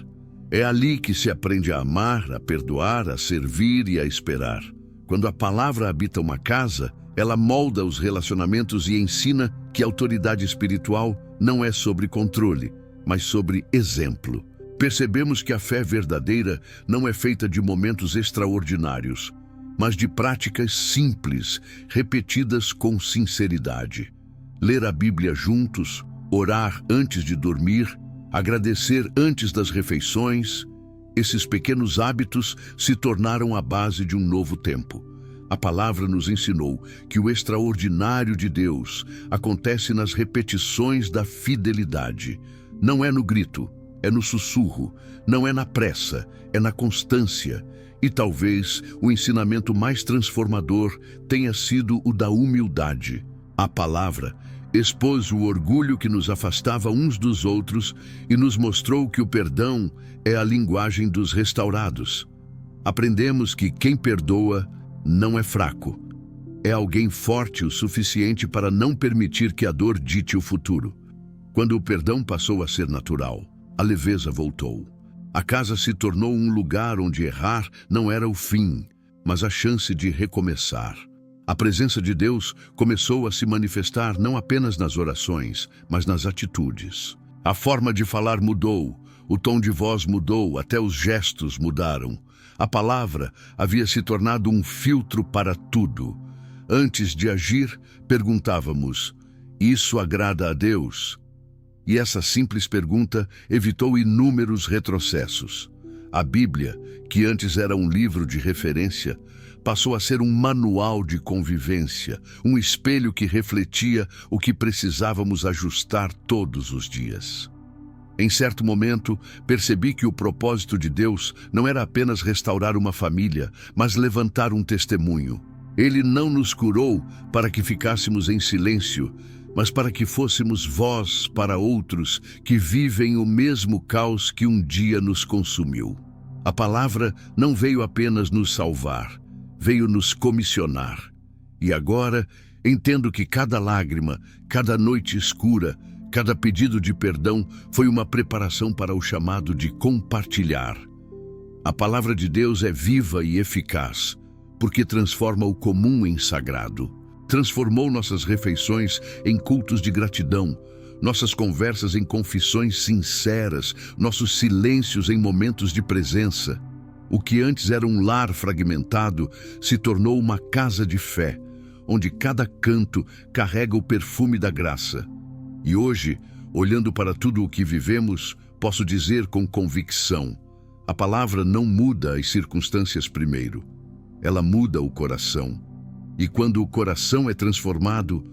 É ali que se aprende a amar, a perdoar, a servir e a esperar. Quando a palavra habita uma casa, ela molda os relacionamentos e ensina que a autoridade espiritual não é sobre controle, mas sobre exemplo. Percebemos que a fé verdadeira não é feita de momentos extraordinários, mas de práticas simples, repetidas com sinceridade. Ler a Bíblia juntos, orar antes de dormir, agradecer antes das refeições, esses pequenos hábitos se tornaram a base de um novo tempo. A palavra nos ensinou que o extraordinário de Deus acontece nas repetições da fidelidade. Não é no grito, é no sussurro, não é na pressa, é na constância. E talvez o ensinamento mais transformador tenha sido o da humildade. A palavra expôs o orgulho que nos afastava uns dos outros e nos mostrou que o perdão é a linguagem dos restaurados. Aprendemos que quem perdoa não é fraco. É alguém forte o suficiente para não permitir que a dor dite o futuro. Quando o perdão passou a ser natural, a leveza voltou. A casa se tornou um lugar onde errar não era o fim, mas a chance de recomeçar. A presença de Deus começou a se manifestar não apenas nas orações, mas nas atitudes. A forma de falar mudou, o tom de voz mudou, até os gestos mudaram. A palavra havia se tornado um filtro para tudo. Antes de agir, perguntávamos: isso agrada a Deus? E essa simples pergunta evitou inúmeros retrocessos. A Bíblia, que antes era um livro de referência, passou a ser um manual de convivência, um espelho que refletia o que precisávamos ajustar todos os dias. Em certo momento, percebi que o propósito de Deus não era apenas restaurar uma família, mas levantar um testemunho. Ele não nos curou para que ficássemos em silêncio, mas para que fôssemos voz para outros que vivem o mesmo caos que um dia nos consumiu. A palavra não veio apenas nos salvar, veio nos comissionar. E agora entendo que cada lágrima, cada noite escura, cada pedido de perdão foi uma preparação para o chamado de compartilhar. A palavra de Deus é viva e eficaz, porque transforma o comum em sagrado. Transformou nossas refeições em cultos de gratidão, nossas conversas em confissões sinceras, nossos silêncios em momentos de presença. O que antes era um lar fragmentado se tornou uma casa de fé, onde cada canto carrega o perfume da graça. E hoje, olhando para tudo o que vivemos, posso dizer com convicção: a palavra não muda as circunstâncias primeiro, ela muda o coração. E quando o coração é transformado,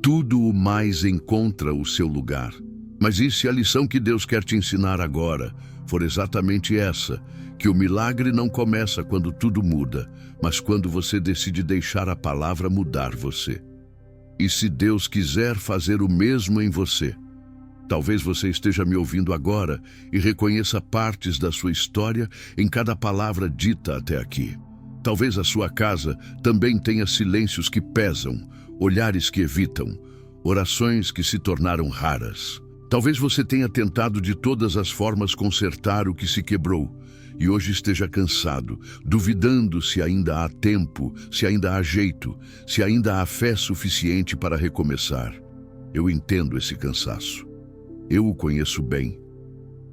tudo o mais encontra o seu lugar. Mas e se a lição que Deus quer te ensinar agora for exatamente essa, que o milagre não começa quando tudo muda, mas quando você decide deixar a palavra mudar você? E se Deus quiser fazer o mesmo em você? Talvez você esteja me ouvindo agora e reconheça partes da sua história em cada palavra dita até aqui. Talvez a sua casa também tenha silêncios que pesam, olhares que evitam, orações que se tornaram raras. Talvez você tenha tentado de todas as formas consertar o que se quebrou e hoje esteja cansado, duvidando se ainda há tempo, se ainda há jeito, se ainda há fé suficiente para recomeçar. Eu entendo esse cansaço. Eu o conheço bem.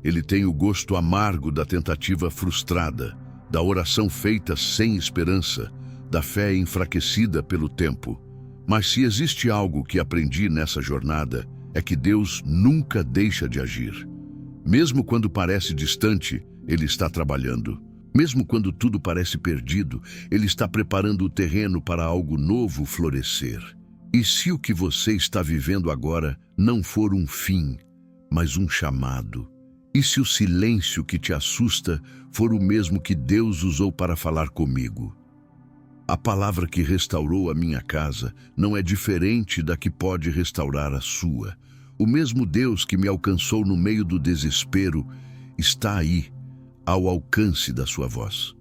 Ele tem o gosto amargo da tentativa frustrada, da oração feita sem esperança, da fé enfraquecida pelo tempo. Mas se existe algo que aprendi nessa jornada, é que Deus nunca deixa de agir. Mesmo quando parece distante, Ele está trabalhando. Mesmo quando tudo parece perdido, Ele está preparando o terreno para algo novo florescer. E se o que você está vivendo agora não for um fim, mas um chamado? E se o silêncio que te assusta for o mesmo que Deus usou para falar comigo? A palavra que restaurou a minha casa não é diferente da que pode restaurar a sua. O mesmo Deus que me alcançou no meio do desespero está aí, ao alcance da sua voz.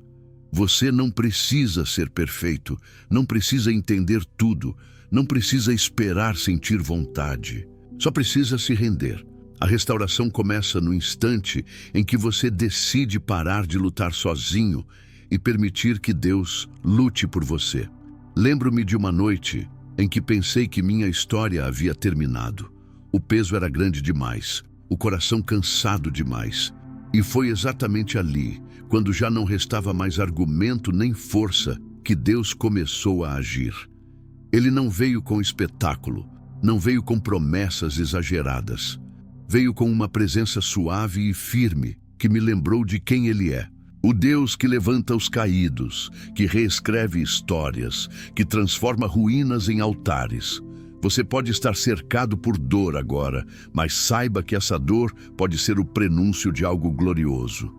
Você não precisa ser perfeito, não precisa entender tudo, não precisa esperar sentir vontade. Só precisa se render. A restauração começa no instante em que você decide parar de lutar sozinho e permitir que Deus lute por você. Lembro-me de uma noite em que pensei que minha história havia terminado. O peso era grande demais, o coração cansado demais. E foi exatamente ali, quando já não restava mais argumento nem força, que Deus começou a agir. Ele não veio com espetáculo, não veio com promessas exageradas. Veio com uma presença suave e firme, que me lembrou de quem Ele é. O Deus que levanta os caídos, que reescreve histórias, que transforma ruínas em altares. Você pode estar cercado por dor agora, mas saiba que essa dor pode ser o prenúncio de algo glorioso.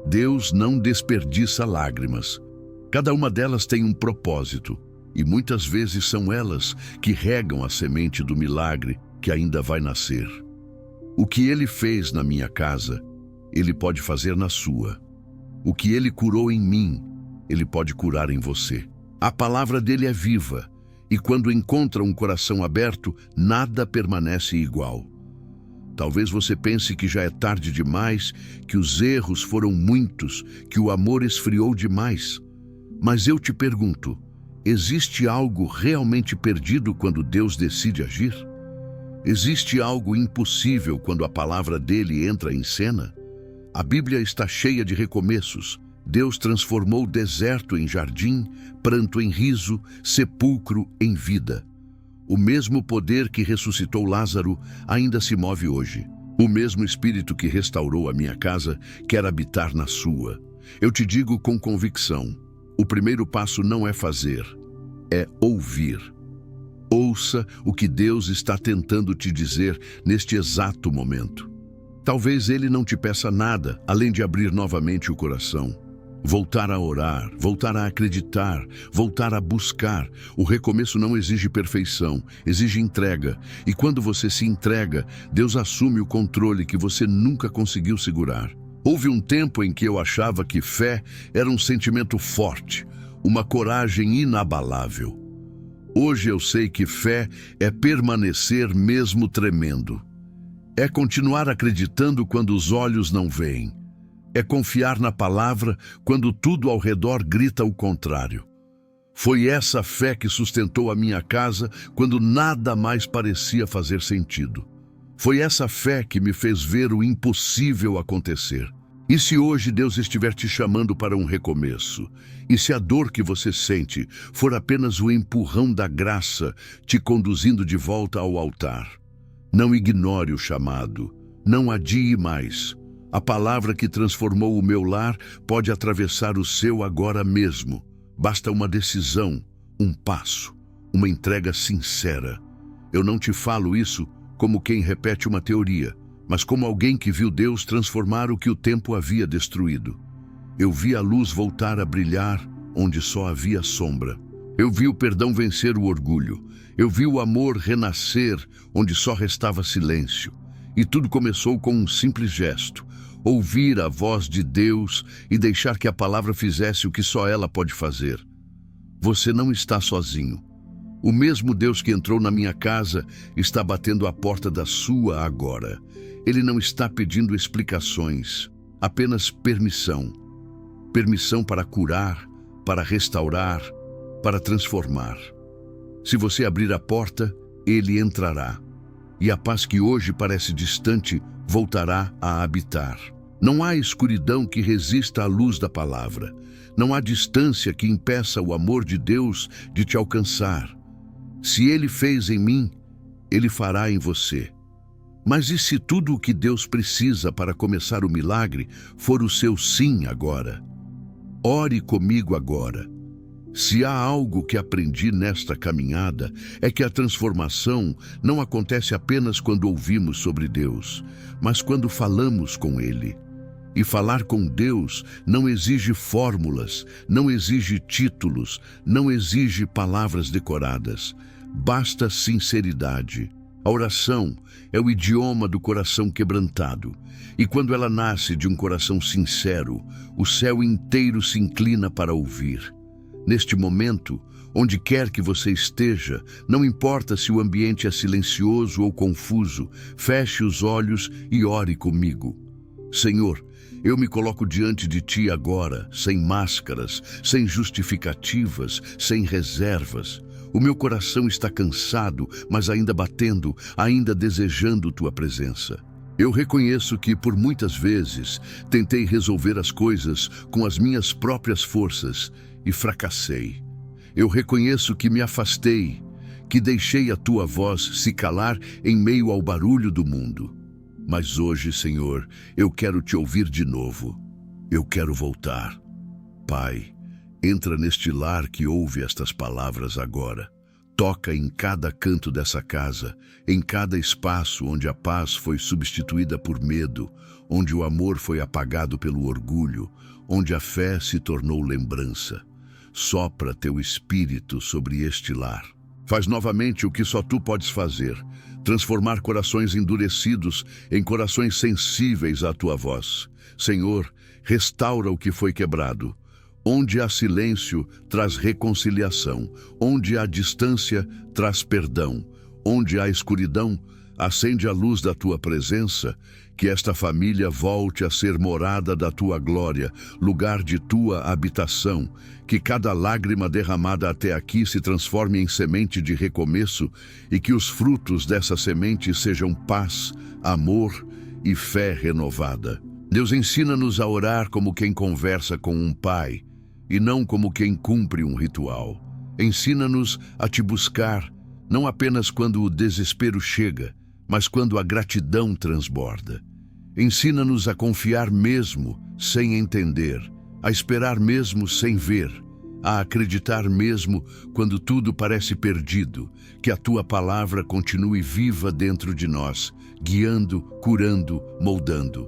Deus não desperdiça lágrimas. Cada uma delas tem um propósito, e muitas vezes são elas que regam a semente do milagre que ainda vai nascer. O que Ele fez na minha casa, Ele pode fazer na sua. O que Ele curou em mim, Ele pode curar em você. A palavra dele é viva, e quando encontra um coração aberto, nada permanece igual. Talvez você pense que já é tarde demais, que os erros foram muitos, que o amor esfriou demais. Mas eu te pergunto, existe algo realmente perdido quando Deus decide agir? Existe algo impossível quando a palavra dele entra em cena? A Bíblia está cheia de recomeços. Deus transformou o deserto em jardim, pranto em riso, sepulcro em vida. O mesmo poder que ressuscitou Lázaro ainda se move hoje. O mesmo Espírito que restaurou a minha casa quer habitar na sua. Eu te digo com convicção, o primeiro passo não é fazer, é ouvir. Ouça o que Deus está tentando te dizer neste exato momento. Talvez Ele não te peça nada, além de abrir novamente o coração. Voltar a orar, voltar a acreditar, voltar a buscar. O recomeço não exige perfeição, exige entrega. E quando você se entrega, Deus assume o controle que você nunca conseguiu segurar. Houve um tempo em que eu achava que fé era um sentimento forte, uma coragem inabalável. Hoje eu sei que fé é permanecer mesmo tremendo. É continuar acreditando quando os olhos não veem. É confiar na palavra quando tudo ao redor grita o contrário. Foi essa fé que sustentou a minha casa quando nada mais parecia fazer sentido. Foi essa fé que me fez ver o impossível acontecer. E se hoje Deus estiver te chamando para um recomeço? E se a dor que você sente for apenas o empurrão da graça te conduzindo de volta ao altar? Não ignore o chamado. Não adie mais. A palavra que transformou o meu lar pode atravessar o seu agora mesmo. Basta uma decisão, um passo, uma entrega sincera. Eu não te falo isso como quem repete uma teoria, mas como alguém que viu Deus transformar o que o tempo havia destruído. Eu vi a luz voltar a brilhar onde só havia sombra. Eu vi o perdão vencer o orgulho. Eu vi o amor renascer onde só restava silêncio. E tudo começou com um simples gesto. Ouvir a voz de Deus e deixar que a palavra fizesse o que só ela pode fazer. Você não está sozinho. O mesmo Deus que entrou na minha casa está batendo a porta da sua agora. Ele não está pedindo explicações, apenas permissão. Permissão para curar, para restaurar, para transformar. Se você abrir a porta, ele entrará. E a paz que hoje parece distante voltará a habitar. Não há escuridão que resista à luz da palavra. Não há distância que impeça o amor de Deus de te alcançar. Se Ele fez em mim, Ele fará em você. Mas e se tudo o que Deus precisa para começar o milagre for o seu sim agora? Ore comigo agora. Se há algo que aprendi nesta caminhada, é que a transformação não acontece apenas quando ouvimos sobre Deus, mas quando falamos com Ele. E falar com Deus não exige fórmulas, não exige títulos, não exige palavras decoradas. Basta sinceridade. A oração é o idioma do coração quebrantado. E quando ela nasce de um coração sincero, o céu inteiro se inclina para ouvir. Neste momento, onde quer que você esteja, não importa se o ambiente é silencioso ou confuso, feche os olhos e ore comigo. Senhor, eu me coloco diante de Ti agora, sem máscaras, sem justificativas, sem reservas. O meu coração está cansado, mas ainda batendo, ainda desejando Tua presença. Eu reconheço que, por muitas vezes, tentei resolver as coisas com as minhas próprias forças e fracassei. Eu reconheço que me afastei, que deixei a Tua voz se calar em meio ao barulho do mundo. Mas hoje, Senhor, eu quero Te ouvir de novo. Eu quero voltar. Pai, entra neste lar que ouve estas palavras agora. Toca em cada canto dessa casa, em cada espaço onde a paz foi substituída por medo, onde o amor foi apagado pelo orgulho, onde a fé se tornou lembrança. Sopra Teu Espírito sobre este lar. Faz novamente o que só Tu podes fazer, transformar corações endurecidos em corações sensíveis à Tua voz. Senhor, restaura o que foi quebrado. Onde há silêncio, traz reconciliação. Onde há distância, traz perdão. Onde há escuridão, acende a luz da Tua presença. Que esta família volte a ser morada da tua glória, lugar de tua habitação. Que cada lágrima derramada até aqui se transforme em semente de recomeço e que os frutos dessa semente sejam paz, amor e fé renovada. Deus, ensina-nos a orar como quem conversa com um pai e não como quem cumpre um ritual. Ensina-nos a te buscar, não apenas quando o desespero chega, mas quando a gratidão transborda. Ensina-nos a confiar mesmo sem entender, a esperar mesmo sem ver, a acreditar mesmo quando tudo parece perdido, que a tua palavra continue viva dentro de nós, guiando, curando, moldando.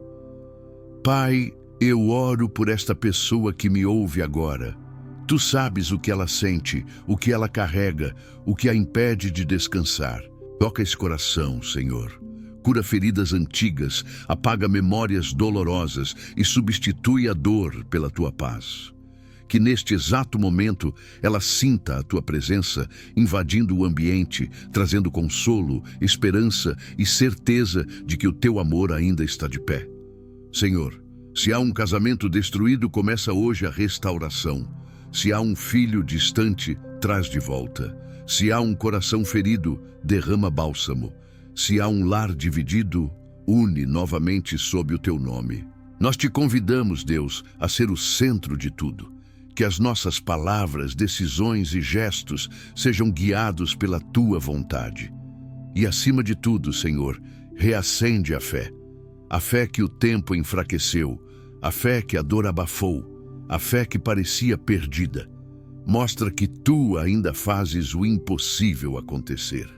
Pai, eu oro por esta pessoa que me ouve agora. Tu sabes o que ela sente, o que ela carrega, o que a impede de descansar. Toca esse coração, Senhor. Cura feridas antigas, apaga memórias dolorosas e substitui a dor pela tua paz. Que neste exato momento ela sinta a tua presença invadindo o ambiente, trazendo consolo, esperança e certeza de que o teu amor ainda está de pé. Senhor, se há um casamento destruído, começa hoje a restauração. Se há um filho distante, traz de volta. Se há um coração ferido, derrama bálsamo. Se há um lar dividido, une novamente sob o teu nome. Nós te convidamos, Deus, a ser o centro de tudo. Que as nossas palavras, decisões e gestos sejam guiados pela tua vontade. E acima de tudo, Senhor, reacende a fé. A fé que o tempo enfraqueceu, a fé que a dor abafou, a fé que parecia perdida. Mostra que tu ainda fazes o impossível acontecer.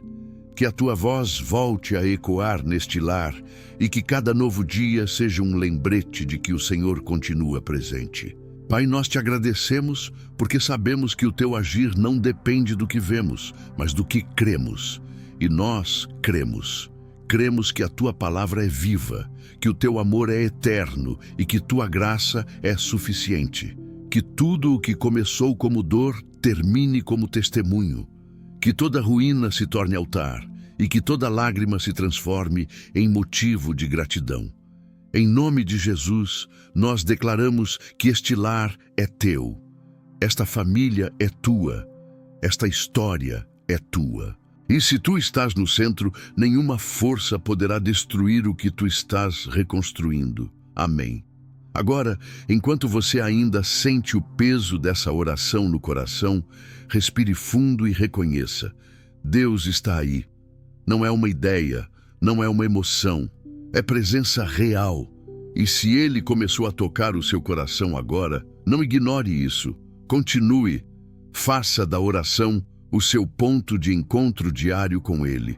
Que a tua voz volte a ecoar neste lar e que cada novo dia seja um lembrete de que o Senhor continua presente. Pai, nós te agradecemos porque sabemos que o teu agir não depende do que vemos, mas do que cremos. E nós cremos. Cremos que a tua palavra é viva, que o teu amor é eterno e que tua graça é suficiente. Que tudo o que começou como dor termine como testemunho. Que toda ruína se torne altar e que toda lágrima se transforme em motivo de gratidão. Em nome de Jesus, nós declaramos que este lar é teu, esta família é tua, esta história é tua. E se tu estás no centro, nenhuma força poderá destruir o que tu estás reconstruindo. Amém. Agora, enquanto você ainda sente o peso dessa oração no coração, respire fundo e reconheça: Deus está aí. Não é uma ideia, não é uma emoção, é presença real. E se Ele começou a tocar o seu coração agora, não ignore isso. Continue. Faça da oração o seu ponto de encontro diário com Ele.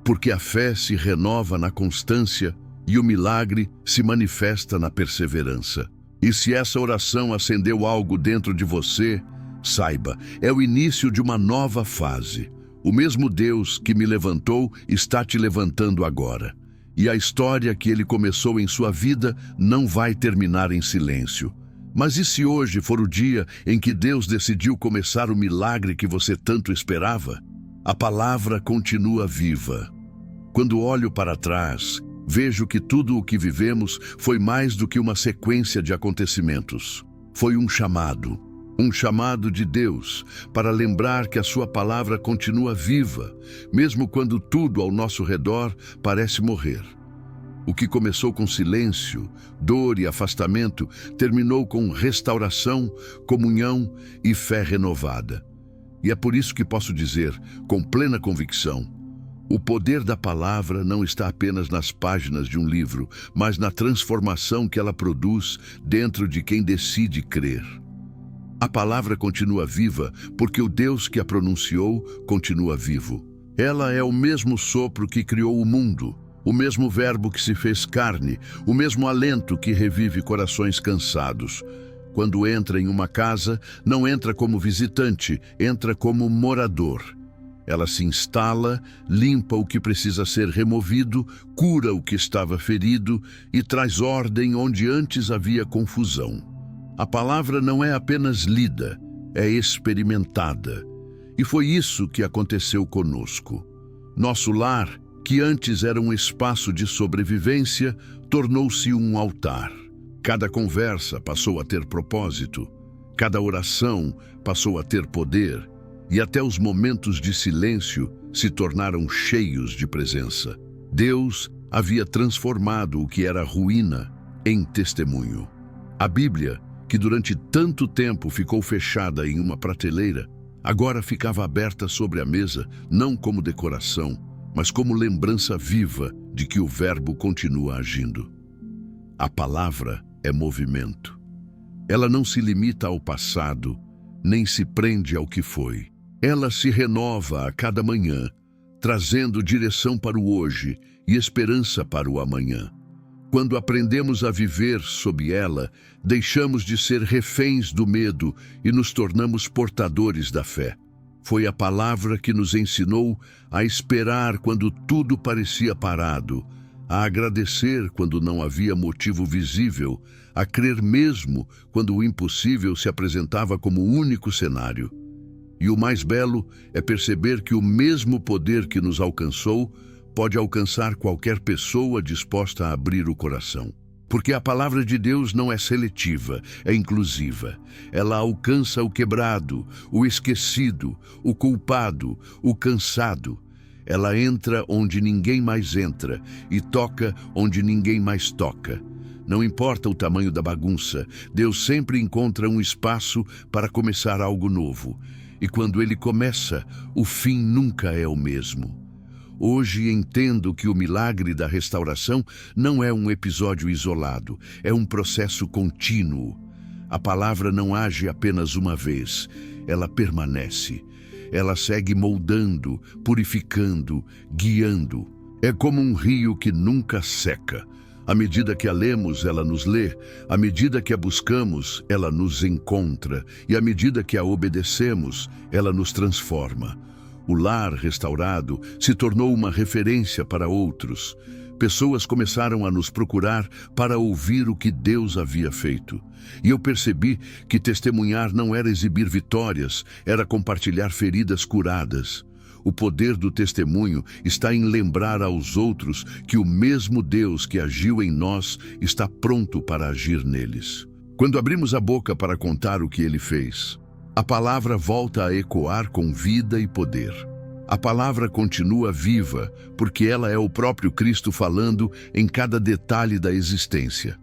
Porque a fé se renova na constância e o milagre se manifesta na perseverança. E se essa oração acendeu algo dentro de você, saiba, é o início de uma nova fase. O mesmo Deus que me levantou está te levantando agora. E a história que Ele começou em sua vida não vai terminar em silêncio. Mas e se hoje for o dia em que Deus decidiu começar o milagre que você tanto esperava? A palavra continua viva. Quando olho para trás, vejo que tudo o que vivemos foi mais do que uma sequência de acontecimentos. Foi um chamado de Deus para lembrar que a sua palavra continua viva, mesmo quando tudo ao nosso redor parece morrer. O que começou com silêncio, dor e afastamento, terminou com restauração, comunhão e fé renovada. E é por isso que posso dizer, com plena convicção, o poder da palavra não está apenas nas páginas de um livro, mas na transformação que ela produz dentro de quem decide crer. A palavra continua viva porque o Deus que a pronunciou continua vivo. Ela é o mesmo sopro que criou o mundo, o mesmo verbo que se fez carne, o mesmo alento que revive corações cansados. Quando entra em uma casa, não entra como visitante, entra como morador. Ela se instala, limpa o que precisa ser removido, cura o que estava ferido e traz ordem onde antes havia confusão. A palavra não é apenas lida, é experimentada. E foi isso que aconteceu conosco. Nosso lar que antes era um espaço de sobrevivência, tornou-se um altar. Cada conversa passou a ter propósito, cada oração passou a ter poder, e até os momentos de silêncio se tornaram cheios de presença. Deus havia transformado o que era ruína em testemunho. A Bíblia, que durante tanto tempo ficou fechada em uma prateleira, agora ficava aberta sobre a mesa, não como decoração, mas como lembrança viva de que o Verbo continua agindo. A palavra é movimento. Ela não se limita ao passado, nem se prende ao que foi. Ela se renova a cada manhã, trazendo direção para o hoje e esperança para o amanhã. Quando aprendemos a viver sob ela, deixamos de ser reféns do medo e nos tornamos portadores da fé. Foi a palavra que nos ensinou a esperar quando tudo parecia parado, a agradecer quando não havia motivo visível, a crer mesmo quando o impossível se apresentava como o único cenário. E o mais belo é perceber que o mesmo poder que nos alcançou pode alcançar qualquer pessoa disposta a abrir o coração. Porque a palavra de Deus não é seletiva, é inclusiva. Ela alcança o quebrado, o esquecido, o culpado, o cansado. Ela entra onde ninguém mais entra e toca onde ninguém mais toca. Não importa o tamanho da bagunça, Deus sempre encontra um espaço para começar algo novo. E quando ele começa, o fim nunca é o mesmo. Hoje entendo que o milagre da restauração não é um episódio isolado, é um processo contínuo. A palavra não age apenas uma vez, ela permanece. Ela segue moldando, purificando, guiando. É como um rio que nunca seca. À medida que a lemos, ela nos lê. À medida que a buscamos, ela nos encontra. E à medida que a obedecemos, ela nos transforma. O lar restaurado se tornou uma referência para outros. Pessoas começaram a nos procurar para ouvir o que Deus havia feito. E eu percebi que testemunhar não era exibir vitórias, era compartilhar feridas curadas. O poder do testemunho está em lembrar aos outros que o mesmo Deus que agiu em nós está pronto para agir neles. Quando abrimos a boca para contar o que ele fez, a palavra volta a ecoar com vida e poder. A palavra continua viva, porque ela é o próprio Cristo falando em cada detalhe da existência.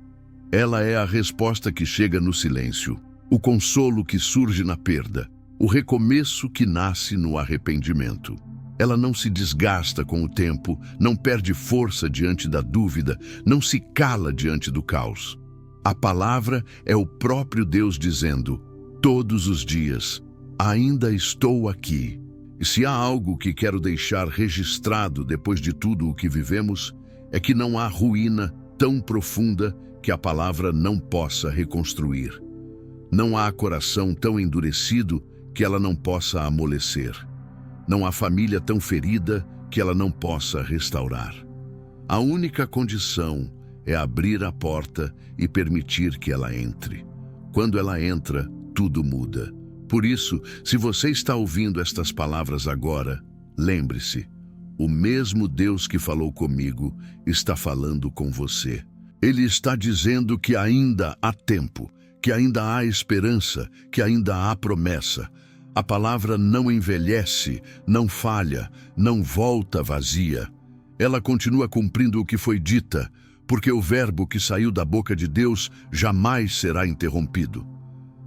Ela é a resposta que chega no silêncio, o consolo que surge na perda, o recomeço que nasce no arrependimento. Ela não se desgasta com o tempo, não perde força diante da dúvida, não se cala diante do caos. A palavra é o próprio Deus dizendo: todos os dias, ainda estou aqui. E se há algo que quero deixar registrado depois de tudo o que vivemos, é que não há ruína tão profunda que a palavra não possa reconstruir. Não há coração tão endurecido que ela não possa amolecer. Não há família tão ferida que ela não possa restaurar. A única condição é abrir a porta e permitir que ela entre. Quando ela entra, tudo muda. Por isso, se você está ouvindo estas palavras agora, lembre-se, o mesmo Deus que falou comigo está falando com você. Ele está dizendo que ainda há tempo, que ainda há esperança, que ainda há promessa. A palavra não envelhece, não falha, não volta vazia. Ela continua cumprindo o que foi dita, porque o verbo que saiu da boca de Deus jamais será interrompido.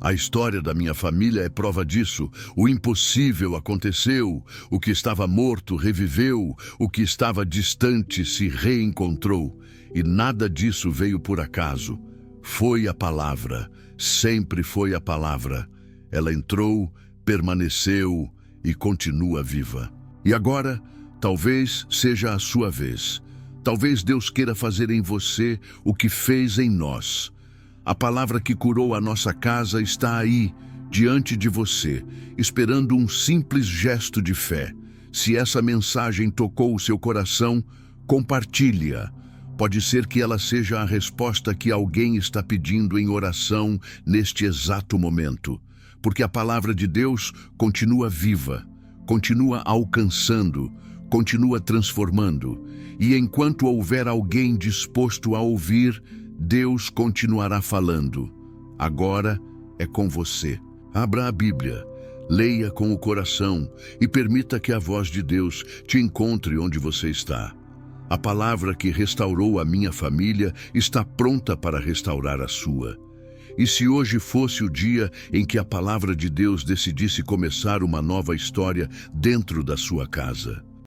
A história da minha família é prova disso. O impossível aconteceu, o que estava morto reviveu, o que estava distante se reencontrou. E nada disso veio por acaso. Foi a palavra, sempre foi a palavra. Ela entrou, permaneceu e continua viva. E agora, talvez seja a sua vez. Talvez Deus queira fazer em você o que fez em nós. A palavra que curou a nossa casa está aí, diante de você, esperando um simples gesto de fé. Se essa mensagem tocou o seu coração, compartilhe-a. Pode ser que ela seja a resposta que alguém está pedindo em oração neste exato momento. Porque a palavra de Deus continua viva, continua alcançando, continua transformando, e enquanto houver alguém disposto a ouvir, Deus continuará falando. Agora é com você. Abra a Bíblia, leia com o coração e permita que a voz de Deus te encontre onde você está. A palavra que restaurou a minha família está pronta para restaurar a sua. E se hoje fosse o dia em que a palavra de Deus decidisse começar uma nova história dentro da sua casa?